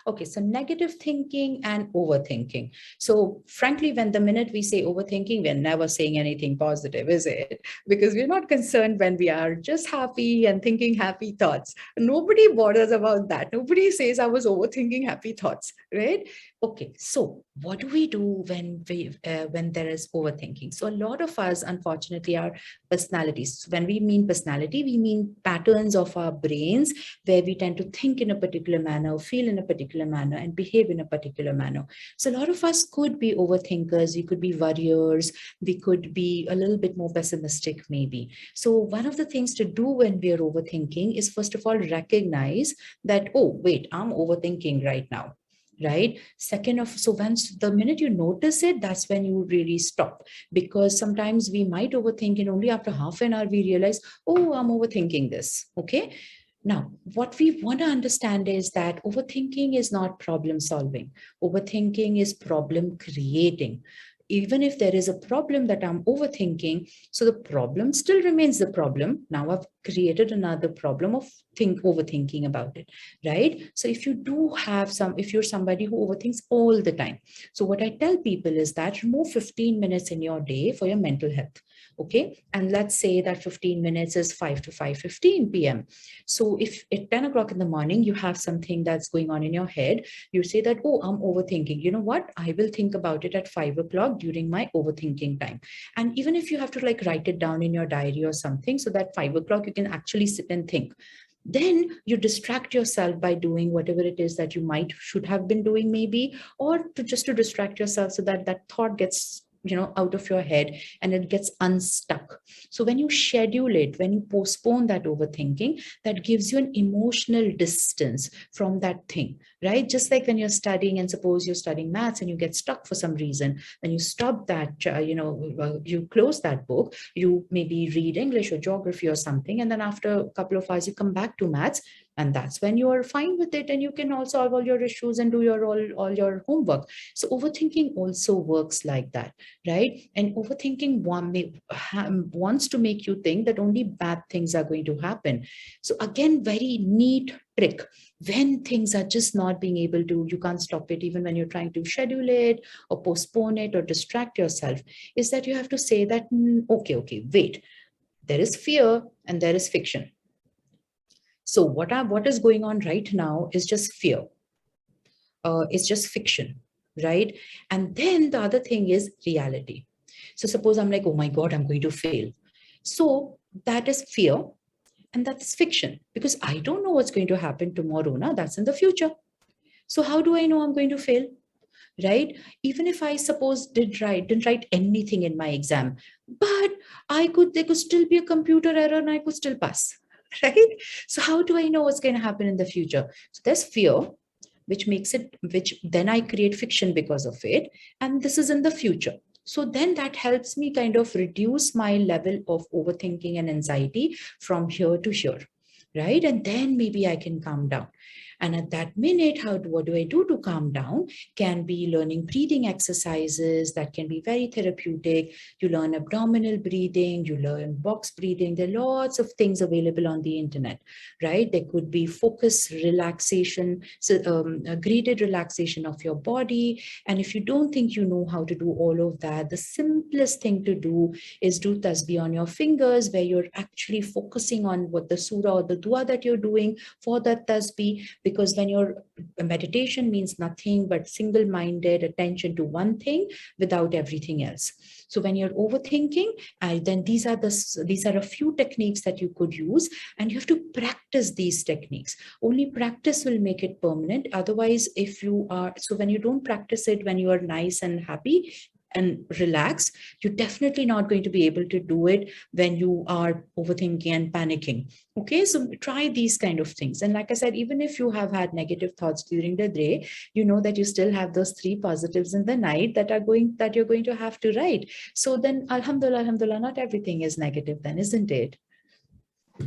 Okay, so negative thinking and overthinking. So frankly, when the minute we say overthinking, we're never saying anything positive, is it? Because we're not concerned when we are just happy and thinking happy thoughts. Nobody bothers about that. Nobody says I was overthinking happy thoughts, right? Okay, so what do we do when there is overthinking? So a lot of us, unfortunately, are personalities. When we mean personality, we mean patterns of our brains, where we tend to think in a particular manner, feel in a particular manner, and behave in a particular manner. So a lot of us could be overthinkers, we could be worriers, we could be a little bit more pessimistic maybe. So one of the things to do when we are overthinking is, first of all, recognize that, oh, wait, I'm overthinking right now. Right? So once the minute you notice it, that's when you really stop. Because sometimes we might overthink, and only after half an hour we realize, oh, I'm overthinking this. Okay. Now, what we want to understand is that overthinking is not problem solving. Overthinking is problem creating. Even if there is a problem that I'm overthinking, so the problem still remains the problem. Now I've created another problem of overthinking about it, right? So if you do have if you're somebody who overthinks all the time, so what I tell people is that remove 15 minutes in your day for your mental health. Okay. And let's say that 15 minutes is 5 to 5:15 p.m. So if at 10 o'clock in the morning, you have something that's going on in your head, you say that, oh, I'm overthinking. You know what? I will think about it at 5 o'clock during my overthinking time. And even if you have to like write it down in your diary or something, so that 5 o'clock you can actually sit and think, then you distract yourself by doing whatever it is that you should have been doing maybe, or to distract yourself so that that thought gets out of your head and it gets unstuck. So when you schedule it, when you postpone that overthinking, that gives you an emotional distance from that thing, right? Just like when you're studying, and suppose you're studying maths and you get stuck for some reason, then you stop that, you close that book, you maybe read English or geography or something, and then after a couple of hours you come back to maths, and that's when you are fine with it and you can all solve all your issues and do all your homework. So overthinking also works like that, right? And overthinking wants to make you think that only bad things are going to happen. So again, very neat trick. When things are just not being able to, you can't stop it, even when you're trying to schedule it or postpone it or distract yourself, is that you have to say that, okay, wait, there is fear and there is fiction. So what is going on right now is just fear. It's just fiction, right? And then the other thing is reality. So suppose I'm like, oh my God, I'm going to fail. So that is fear and that's fiction, because I don't know what's going to happen tomorrow. Now that's in the future. So how do I know I'm going to fail? Right? Even if I suppose didn't write anything in my exam, but there could still be a computer error and I could still pass. Right? So how do I know what's going to happen in the future? So there's fear, which then I create fiction because of it. And this is in the future. So then that helps me kind of reduce my level of overthinking and anxiety from here to here. Right? And then maybe I can calm down. And at that minute, what do I do to calm down? Can be learning breathing exercises that can be very therapeutic. You learn abdominal breathing, you learn box breathing. There are lots of things available on the internet, right? There could be focus relaxation, a graded relaxation of your body. And if you don't think you know how to do all of that, the simplest thing to do is do tasbih on your fingers, where you're actually focusing on what the surah or the dua that you're doing for that tasbih. Because when your meditation means nothing but single-minded attention to one thing without everything else. So when you're overthinking, then these are a few techniques that you could use, and you have to practice these techniques. Only practice will make it permanent. Otherwise, when you don't practice it, when you are nice and happy and relaxed, you're definitely not going to be able to do it when you are overthinking and panicking. Okay, so try these kind of things. And like I said, even if you have had negative thoughts during the day, you know that you still have those 3 positives in the night that you're going to have to write. So then, alhamdulillah, not everything is negative then, isn't it?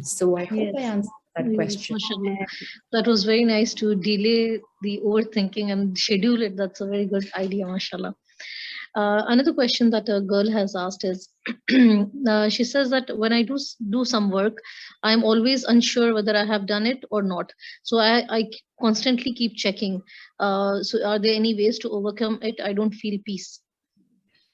So I hope I Yes. answered that question. Mashallah. That was very nice to delay the overthinking and schedule it. That's a very good idea, mashallah. Another question that a girl has asked is, she says that when I do some work, I'm always unsure whether I have done it or not. So I constantly keep checking. So are there any ways to overcome it? I don't feel peace.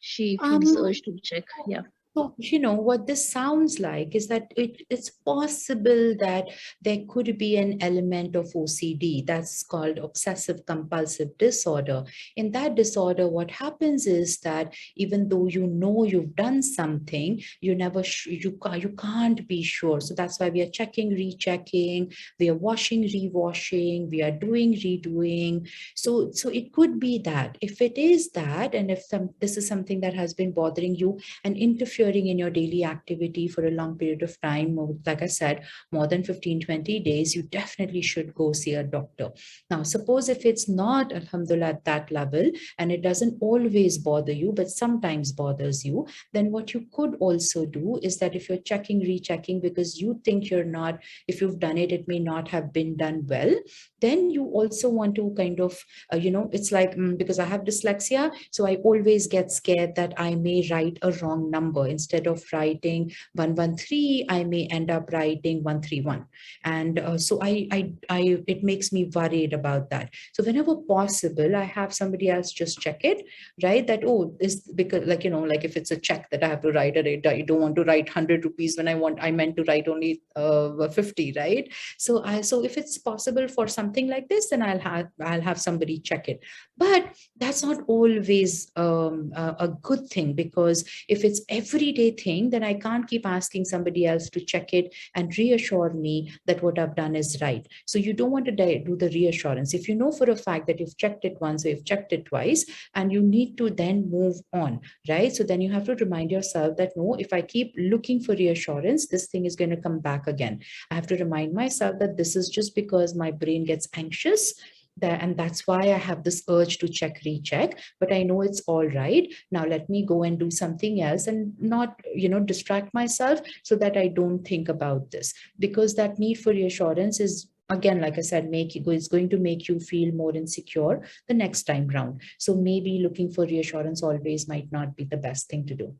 She feels urge to check. Yeah. So, what this sounds like is that it's possible that there could be an element of OCD that's called obsessive compulsive disorder. In that disorder, what happens is that even though you know you've done something, you can't be sure. So that's why we are checking, rechecking, we are washing, rewashing, we are doing, redoing. So it could be that. If it is that, and if this is something that has been bothering you and interfering interfering in your daily activity for a long period of time, like I said, more than 15-20 days, you definitely should go see a doctor. Now, suppose if it's not, alhamdulillah, at that level, and it doesn't always bother you, but sometimes bothers you, then what you could also do is that if you're checking, rechecking, because you think you're not, if you've done it, it may not have been done well, then you also want to kind of, it's like, because I have dyslexia, so I always get scared that I may write a wrong number. Instead of writing 113, I may end up writing 131. And so it makes me worried about that. So whenever possible, I have somebody else just check it, right? That, oh, this, because like, like if it's a check that I have to write, I don't want to write 100 rupees when I meant to write only 50, right? So if it's possible for something like this, then I'll have somebody check it. But that's not always a good thing, because if it's everyday thing, then I can't keep asking somebody else to check it and reassure me that what I've done is right. So you don't want to do the reassurance. If you know for a fact that you've checked it once or you've checked it twice, and you need to then move on, right? So then you have to remind yourself that, no, if I keep looking for reassurance, this thing is going to come back again. I have to remind myself that this is just because my brain gets anxious, and that's why I have this urge to check, recheck, but I know it's all right. Now let me go and do something else and not, distract myself, so that I don't think about this, because that need for reassurance is, again, like I said, it's going to make you feel more insecure the next time round. So maybe looking for reassurance always might not be the best thing to do.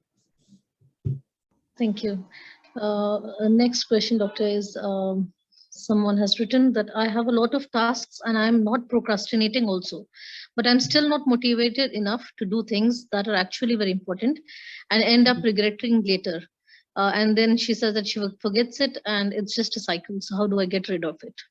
Thank you. Next question, doctor, is someone has written that I have a lot of tasks and I'm not procrastinating also, but I'm still not motivated enough to do things that are actually very important and end up regretting later. And then she says that she forgets it and it's just a cycle. So how do I get rid of it?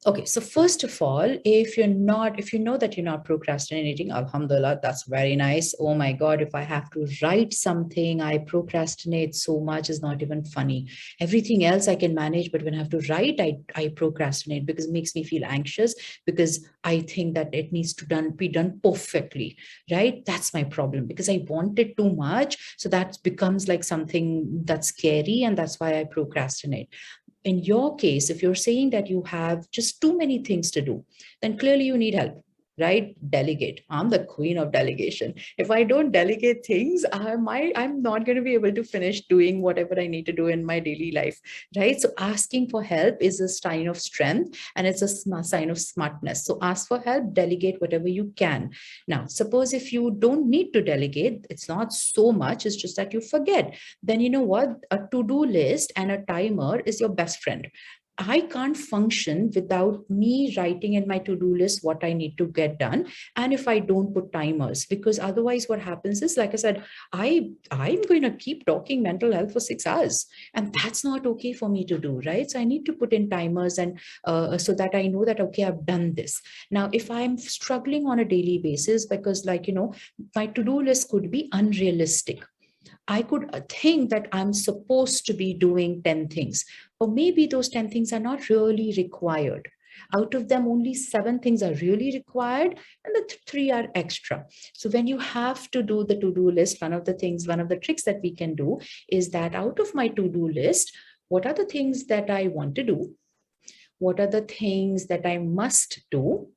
Okay, so first of all, if you know that you're not procrastinating, alhamdulillah, that's very nice. Oh my God, if I have to write something, I procrastinate so much, is not even funny. Everything else I can manage, but when I have to write, I procrastinate, because it makes me feel anxious, because I think that it needs to be done perfectly, right? That's my problem, because I want it too much. So that becomes like something that's scary, and that's why I procrastinate. In your case, if you're saying that you have just too many things to do, then clearly you need help, right? Delegate. I'm the queen of delegation. If I don't delegate things, I'm not going to be able to finish doing whatever I need to do in my daily life, right? So asking for help is a sign of strength, and it's a sign of smartness. So ask for help, delegate whatever you can. Now, suppose if you don't need to delegate, it's not so much, it's just that you forget. Then you know what? A to-do list and a timer is your best friend. I can't function without me writing in my to-do list what I need to get done. And if I don't put timers, because otherwise what happens is, like I said, I'm going to keep talking mental health for 6 hours, and that's not okay for me to do, right? So I need to put in timers, and so that I know that, okay, I've done this. Now, if I'm struggling on a daily basis, because my to-do list could be unrealistic. I could think that I'm supposed to be doing 10 things, or maybe those 10 things are not really required. Out of them, only 7 things are really required, and the 3 are extra. So when you have to do the to-do list, one of the tricks that we can do is that out of my to-do list, what are the things that I want to do? What are the things that I must do?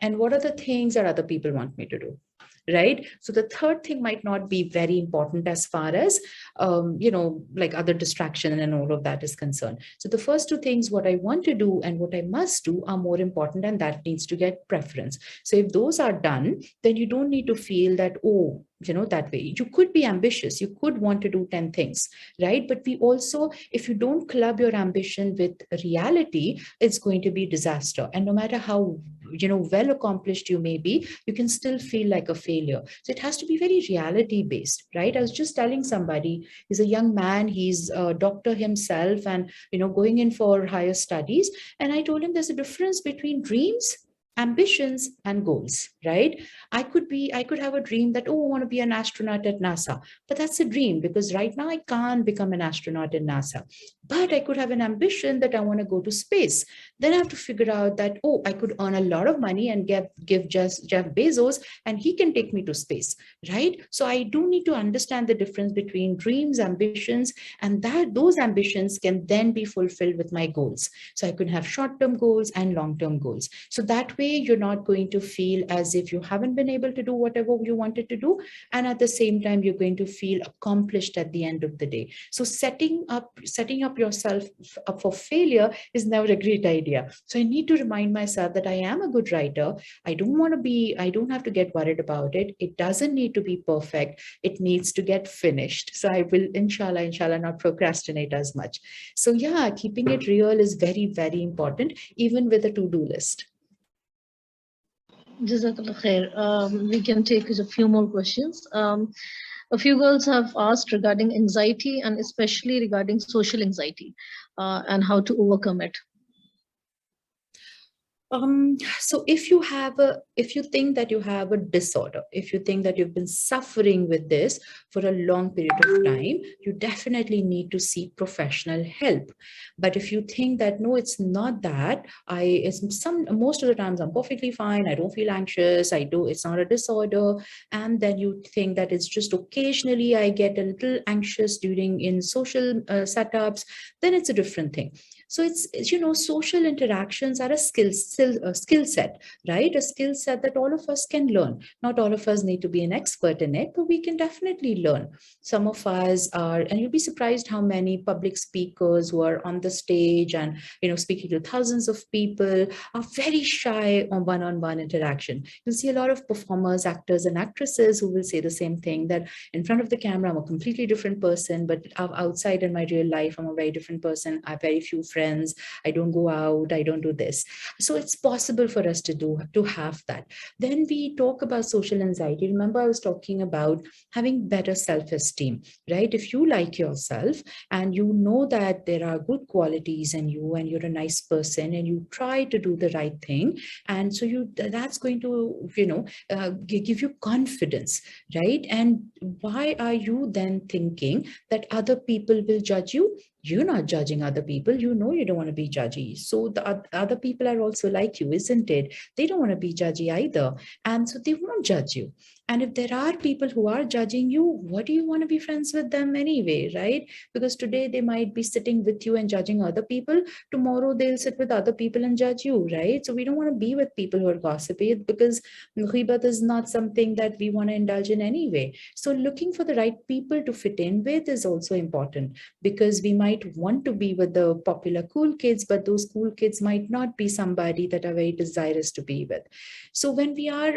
And what are the things that other people want me to do? Right? So the third thing might not be very important as far as, like other distraction and all of that is concerned. So the first 2 things, what I want to do and what I must do, are more important, and that needs to get preference. So if those are done, then you don't need to feel that, oh, that way. You could be ambitious. You could want to do 10 things, right? But we also, if you don't club your ambition with reality, it's going to be disaster. And no matter how, well accomplished you may be, you can still feel like a failure. So it has to be very reality based, right? I was just telling somebody, he's a young man, he's a doctor himself, and, going in for higher studies. And I told him there's a difference between dreams ambitions and goals, right? I could have a dream that, oh, I want to be an astronaut at NASA, but that's a dream because right now I can't become an astronaut in NASA. But I could have an ambition that I want to go to space. Then I have to figure out that, oh, I could earn a lot of money and give just Jeff Bezos and he can take me to space, right? So I do need to understand the difference between dreams, ambitions, and that those ambitions can then be fulfilled with my goals. So I could have short-term goals and long-term goals. So that way you're not going to feel as if you haven't been able to do whatever you wanted to do. And at the same time, you're going to feel accomplished at the end of the day. So setting up yourself up for failure is never a great idea. So I need to remind myself that I am a good writer. I don't have to get worried about it. It doesn't need to be perfect. It needs to get finished. So I will, inshallah, not procrastinate as much. So yeah, keeping it real is very, very important, even with a to-do list. Jazakallah khair. We can take a few more questions. A few girls have asked regarding anxiety and especially regarding social anxiety and how to overcome it. So if you think that you have a disorder, if you think that you've been suffering with this for a long period of time, you definitely need to seek professional help. But if you think that, no, it's not that, most of the times I'm perfectly fine, I don't feel anxious, it's not a disorder. And then you think that it's just occasionally I get a little anxious in social setups, then it's a different thing. So it's social interactions are a skill set, right? A skill set that all of us can learn. Not all of us need to be an expert in it, but we can definitely learn. Some of us are, and you'll be surprised how many public speakers who are on the stage and speaking to thousands of people are very shy on one-on-one interaction. You'll see a lot of performers, actors, and actresses who will say the same thing, that in front of the camera I'm a completely different person, but outside in my real life I'm a very different person. I have very few friends. I don't go out. I don't do this. So it's possible for us to have that. Then we talk about social anxiety. Remember, I was talking about having better self-esteem, right? If you like yourself and you know that there are good qualities in you and you're a nice person and you try to do the right thing, and so that's going to give you confidence, right? And why are you then thinking that other people will judge you? You're not judging other people. You know you don't want to be judgy. So the other people are also like you, isn't it? They don't want to be judgy either. And so they won't judge you. And if there are people who are judging you, what do you want to be friends with them anyway, right? Because today they might be sitting with you and judging other people. Tomorrow they'll sit with other people and judge you, right? So we don't want to be with people who are gossipy, because ghibat is not something that we want to indulge in anyway. So looking for the right people to fit in with is also important, because we might want to be with the popular cool kids, but those cool kids might not be somebody that are very desirous to be with. So when we are,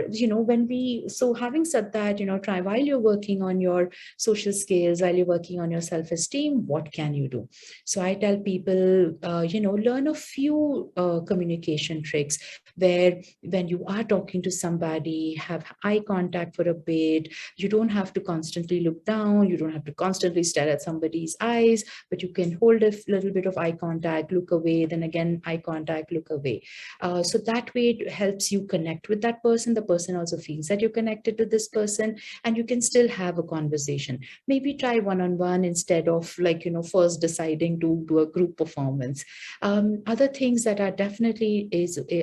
so having said that, try while you're working on your social skills, while you're working on your self-esteem, what can you do? So I tell people, learn a few communication tricks where when you are talking to somebody, have eye contact for a bit. You don't have to constantly look down. You don't have to constantly stare at somebody's eyes, but you can hold a little bit of eye contact, look away, then again, eye contact, look away. So that way it helps you connect with that person. The person also feels that you're connected to this person, and you can still have a conversation. Maybe try one-on-one instead of first deciding to do a group performance. Other things that are definitely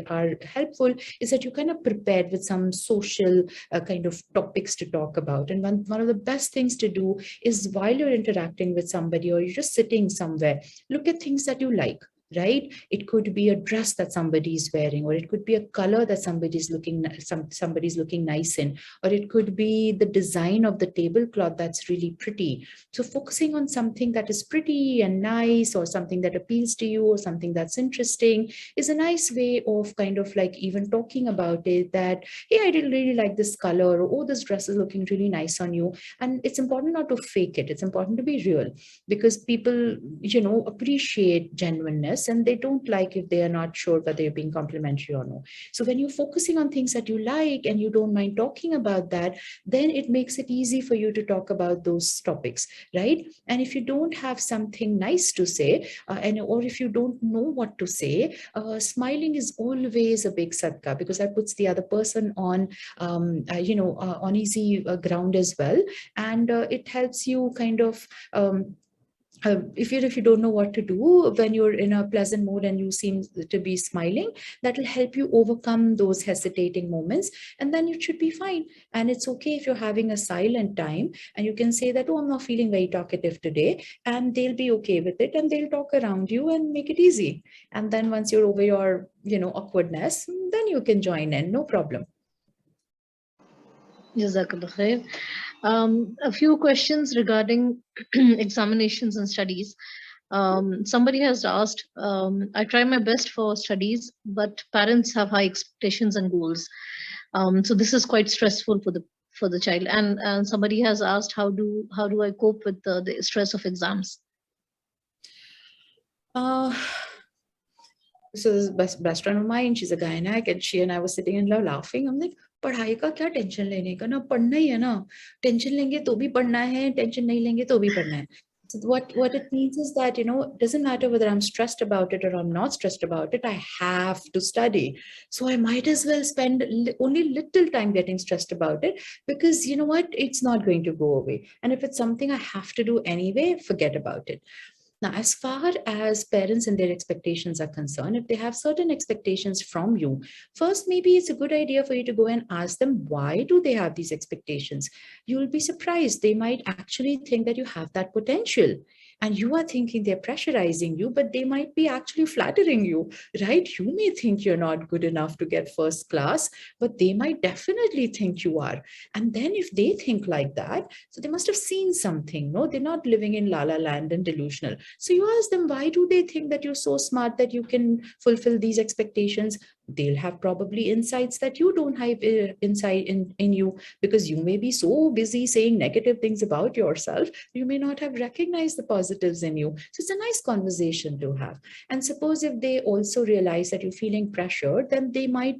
are helpful is that you kind of prepared with some social kind of topics to talk about. And one of the best things to do is, while you're interacting with somebody or you're just sitting somewhere, look at things that you like. Right? It could be a dress that somebody is wearing, or it could be a color that somebody's looking nice in, or it could be the design of the tablecloth that's really pretty. So focusing on something that is pretty and nice, or something that appeals to you, or something that's interesting, is a nice way of kind of like even talking about it, that, hey, I didn't really like this color, or, oh, this dress is looking really nice on you. And it's important not to fake it. It's important to be real, because people, appreciate genuineness. nervous and they don't like if they are not sure whether you're being complimentary or no. So when you're focusing on things that you like and you don't mind talking about that, then it makes it easy for you to talk about those topics, right? And if you don't have something nice to say, or if you don't know what to say, smiling is always a big sadka, because that puts the other person on, on easy ground as well. And it helps you kind of, if you don't know what to do when you're in a pleasant mood and you seem to be smiling, that will help you overcome those hesitating moments, and then it should be fine. And it's okay if you're having a silent time and you can say that, oh, I'm not feeling very talkative today, and they'll be okay with it and they'll talk around you and make it easy. And then once you're over your awkwardness, then you can join in, no problem. Jazakallah khair. A few questions regarding examinations and studies. Somebody has asked, I try my best for studies, but parents have high expectations and goals. So this is quite stressful for the child. And somebody has asked, how do I cope with the stress of exams? So this best friend of mine, she's a gynec, and she and I was sitting in love laughing. I'm like, पढ़ाई का क्या tension लेने का, ना पढ़ना ही है ना, tension लेंगे तो भी पढ़ना है, टेंशन नहीं लेंगे तो भी पढ़ना है. So what it means is that, it doesn't matter whether I'm stressed about it or I'm not stressed about it, I have to study. So I might as well spend only little time getting stressed about it, because you know what, it's not going to go away. And if it's something I have to do anyway, forget about it. Now, as far as parents and their expectations are concerned, if they have certain expectations from you, first, maybe it's a good idea for you to go and ask them, why do they have these expectations? You'll be surprised. They might actually think that you have that potential. And you are thinking they're pressurizing you, but they might be actually flattering you, right? You may think you're not good enough to get first class, but they might definitely think you are. And then if they think like that, so they must have seen something, no? They're not living in la la land and delusional. So you ask them, why do they think that you're so smart that you can fulfill these expectations? They'll have probably insights that you don't have insight in you, because you may be so busy saying negative things about yourself, you may not have recognized the positives in you. So it's a nice conversation to have. And suppose if they also realize that you're feeling pressured, then they might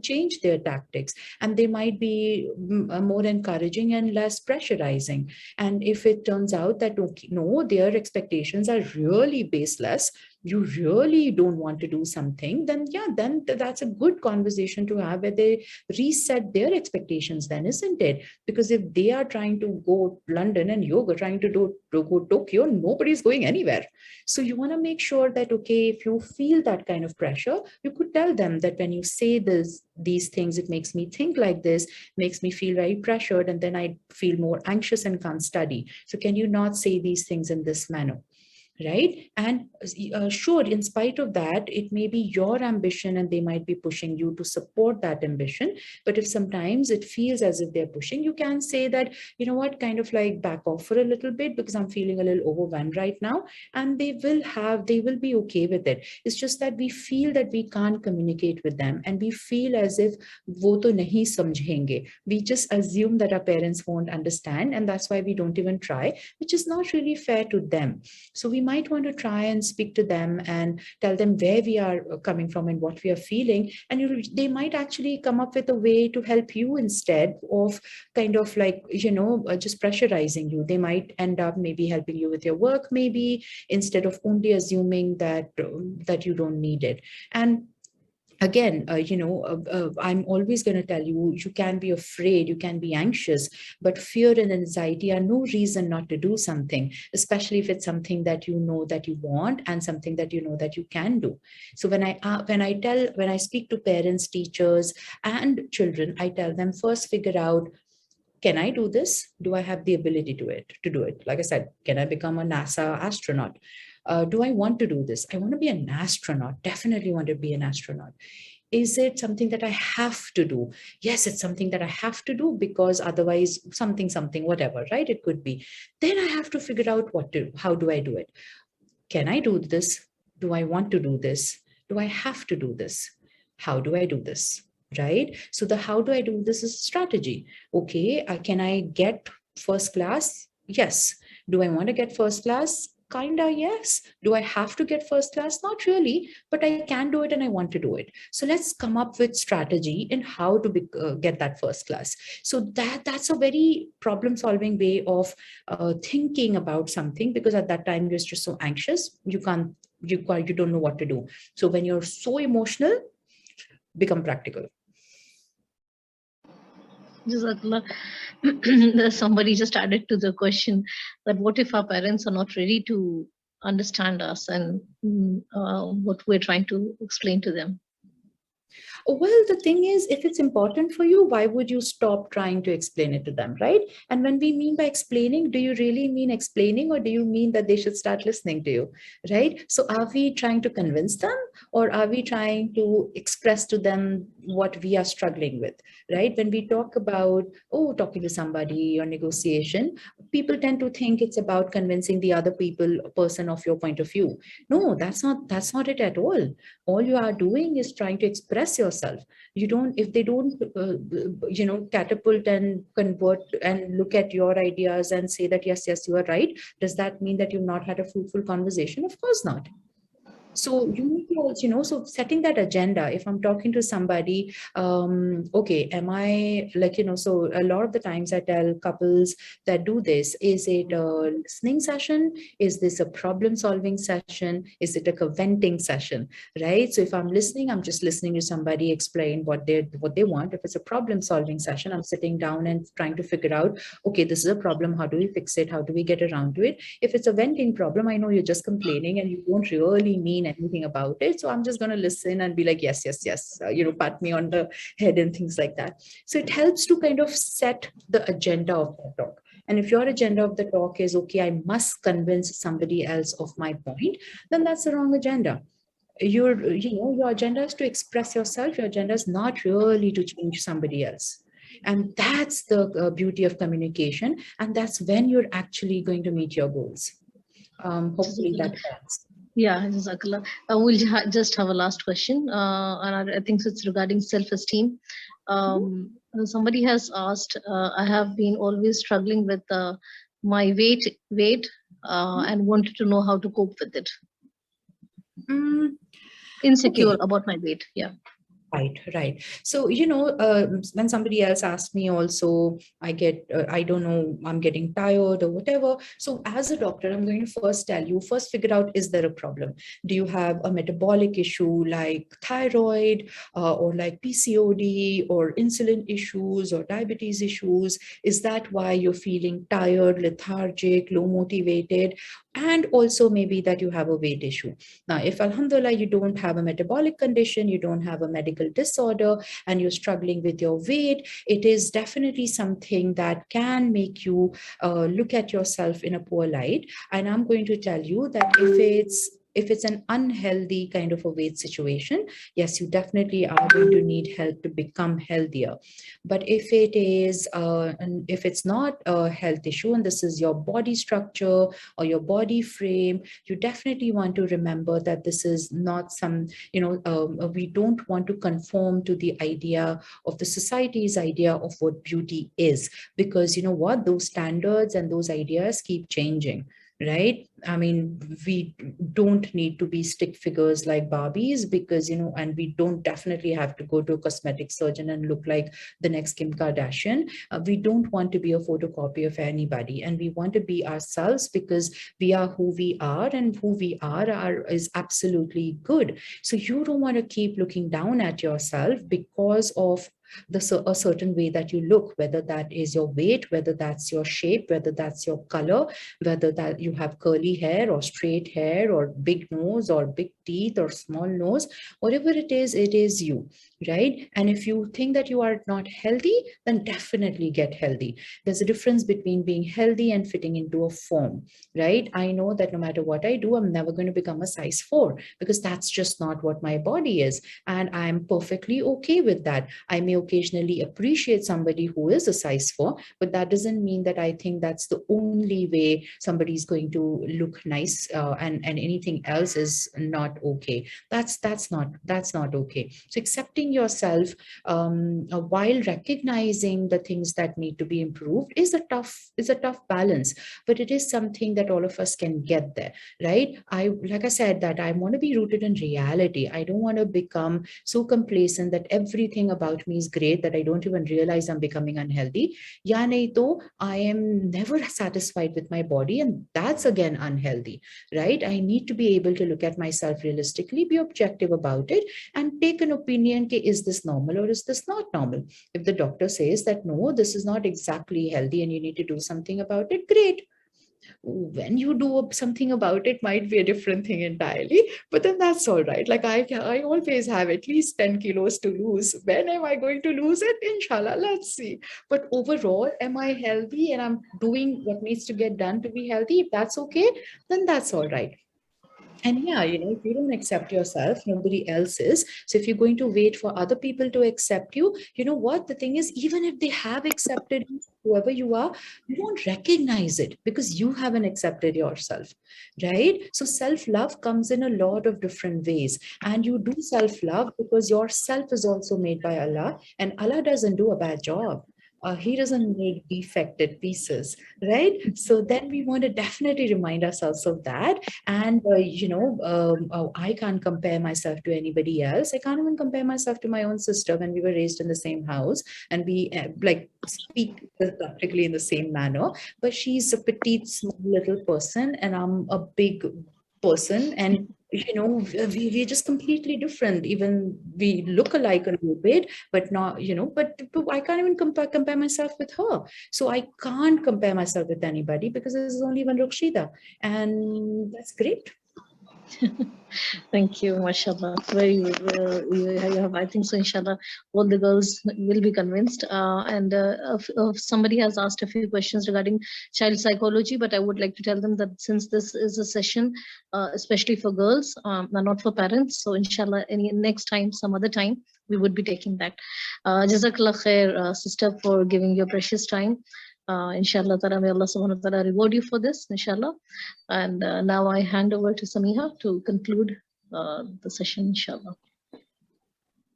change their tactics, and they might be more encouraging and less pressurizing. And if it turns out that, okay, no, their expectations are really baseless, you really don't want to do something, then yeah, then that's a good conversation to have, where they reset their expectations then, isn't it? Because if they are trying to go London and you're trying to go Tokyo, nobody's going anywhere. So you want to make sure that, okay, if you feel that kind of pressure, you could tell them that when you say these things, it makes me think like this, makes me feel very pressured, and then I feel more anxious and can't study. So can you not say these things in this manner? Right? And sure, in spite of that, it may be your ambition and they might be pushing you to support that ambition. But if sometimes it feels as if they're pushing, you can say that, you know what, kind of like back off for a little bit, because I'm feeling a little overwhelmed right now. And they will be okay with it. It's just that we feel that we can't communicate with them, and we feel as if wo to nahi samjhenge. We just assume that our parents won't understand, and that's why we don't even try, which is not really fair to them. So we might want to try and speak to them and tell them where we are coming from and what we are feeling. And they might actually come up with a way to help you instead of kind of like, just pressurizing you. They might end up maybe helping you with your work, maybe, instead of only assuming that you don't need it. And again, I'm always going to tell you, you can be afraid, you can be anxious, but fear and anxiety are no reason not to do something, especially if it's something that you know that you want and something that you know that you can do. So when I speak to parents, teachers, and children, I tell them, first figure out, can I do this? Do I have the ability to do it? Like I said, can I become a NASA astronaut? Do I want to do this? I want to be an astronaut, definitely want to be an astronaut. Is it something that I have to do? Yes, it's something that I have to do, because otherwise something, whatever, right? It could be. Then I have to figure out how do I do it? Can I do this? Do I want to do this? Do I have to do this? How do I do this? Right? So the how do I do this is strategy. Okay, can I get first class? Yes. Do I want to get first class? Kinda, yes. Do I have to get first class? Not really, but I can do it and I want to do it. So let's come up with strategy in how to get that first class. So that's a very problem solving way of thinking about something, because at that time you're just so anxious, you don't know what to do. So when you're so emotional, become practical. Jazakallah. Somebody just added to the question that what if our parents are not ready to understand us and what we're trying to explain to them? Well, the thing is, if it's important for you, why would you stop trying to explain it to them, right? And when we mean by explaining, do you really mean explaining, or do you mean that they should start listening to you, right? So are we trying to convince them, or are we trying to express to them what we are struggling with, right? When we talk about, oh, talking to somebody or negotiation, people tend to think it's about convincing the other person of your point of view. No, that's not it at all you are doing is trying to express yourself. You don't, if they don't catapult and convert and look at your ideas and say that yes, you are right, does that mean that you've not had a fruitful conversation? Of course not. So you need to also, so setting that agenda, if I'm talking to somebody, okay, am I like, so a lot of the times I tell couples that do this, is it a listening session? Is this a problem solving session? Is it a venting session, right? So if I'm listening, I'm just listening to somebody explain what they want. If it's a problem solving session, I'm sitting down and trying to figure out, okay, this is a problem. How do we fix it? How do we get around to it? If it's a venting problem, I know you're just complaining and you don't really mean anything about it. So I'm just going to listen and be like, yes, pat me on the head and things like that. So it helps to kind of set the agenda of the talk. And if your agenda of the talk is, okay, I must convince somebody else of my point, then that's the wrong agenda. Your agenda is to express yourself. Your agenda is not really to change somebody else. And that's the beauty of communication. And that's when you're actually going to meet your goals. Hopefully that helps. Yeah, Jazakallah. We'll just have a last question, and I think it's regarding self-esteem. Somebody has asked, I have been always struggling with my weight, and wanted to know how to cope with it. Insecure about my weight, yeah. Right. So, when somebody else asks me also, I don't know, I'm getting tired or whatever. So as a doctor, I'm going to first figure out, is there a problem? Do you have a metabolic issue like thyroid or like PCOD or insulin issues or diabetes issues? Is that why you're feeling tired, lethargic, low motivated? And also maybe that you have a weight issue. Now, if alhamdulillah, you don't have a metabolic condition, you don't have a medical disorder, and you're struggling with your weight, it is definitely something that can make you look at yourself in a poor light. And I'm going to tell you that if it's an unhealthy kind of a weight situation, yes, you definitely are going to need help to become healthier. But if it's not a health issue, and this is your body structure or your body frame, you definitely want to remember that this is not we don't want to conform to the idea of the society's idea of what beauty is, because you know what, those standards and those ideas keep changing. Right? I mean, we don't need to be stick figures like Barbies, because, and we don't definitely have to go to a cosmetic surgeon and look like the next Kim Kardashian. We don't want to be a photocopy of anybody, and we want to be ourselves, because we are who we are, and who we are is absolutely good. So you don't want to keep looking down at yourself because of a certain way that you look, whether that is your weight, whether that's your shape, whether that's your color, whether that you have curly hair or straight hair or big nose or big teeth or small nose, whatever it is you, right? And if you think that you are not healthy, then definitely get healthy. There's a difference between being healthy and fitting into a form, right? I know that no matter what I do, I'm never going to become a size 4, because that's just not what my body is. And I'm perfectly okay with that. I may occasionally appreciate somebody who is a size 4, but that doesn't mean that I think that's the only way somebody's going to look nice, and anything else is not okay. That's not okay. So accepting yourself while recognizing the things that need to be improved is a tough balance, but it is something that all of us can get there, right? Like I said, that I want to be rooted in reality. I don't want to become so complacent that everything about me is great that I don't even realize I'm becoming unhealthy. Ya nahi to, I am never satisfied with my body, and that's again unhealthy, right? I need to be able to look at myself realistically, be objective about it, and take an opinion, ke, is this normal or is this not normal? If the doctor says that no, this is not exactly healthy and you need to do something about it, great. When you do something about it might be a different thing entirely, but then that's all right. Like I always have at least 10 kilos to lose. When am I going to lose it? Inshallah, let's see. But overall, am I healthy and I'm doing what needs to get done to be healthy? If that's okay, then that's all right. And yeah, if you don't accept yourself, nobody else is. So if you're going to wait for other people to accept you, you know what? The thing is, even if they have accepted you, whoever you are, you don't recognize it because you haven't accepted yourself, right? So self-love comes in a lot of different ways. And you do self-love because yourself is also made by Allah, and Allah doesn't do a bad job. He doesn't make defected pieces, right? So then we want to definitely remind ourselves of that. And I can't compare myself to anybody else. I can't even compare myself to my own sister when we were raised in the same house, and we like speak practically in the same manner. But she's a petite small little person and I'm a big person, and we're just completely different. Even we look alike a little bit, but not, but I can't even compare myself with her. So I can't compare myself with anybody because there's only one Ruksheda, and that's great. Thank you, mashallah. Very, you have, I think so, inshallah, all the girls will be convinced. And if somebody has asked a few questions regarding child psychology, but I would like to tell them that since this is a session, especially for girls, and not for parents, so inshallah, any next time, some other time, we would be taking that. Jazakallah khair, sister, for giving your precious time. Inshallah, ta'ala, may Allah subhanahu wa ta'ala reward you for this, inshallah. And now I hand over to Samiha to conclude the session, inshallah.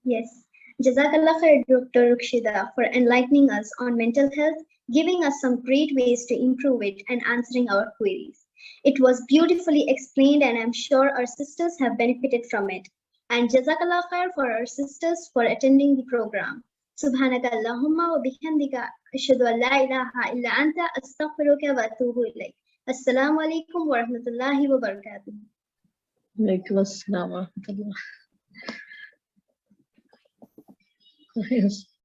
Yes. Jazakallah khair, Dr. Ruksheda, for enlightening us on mental health, giving us some great ways to improve it, and answering our queries. It was beautifully explained, and I'm sure our sisters have benefited from it. And Jazakallah khair for our sisters for attending the program. Subhanaka Allahumma wa bihamdika ashhadu an la ilaha illa anta astaghfiruka wa atubu ilayk. Assalamu alaikum wa rahmatullahi wa barakatuh. Alaikum assalam wa rahmatullah. Yes.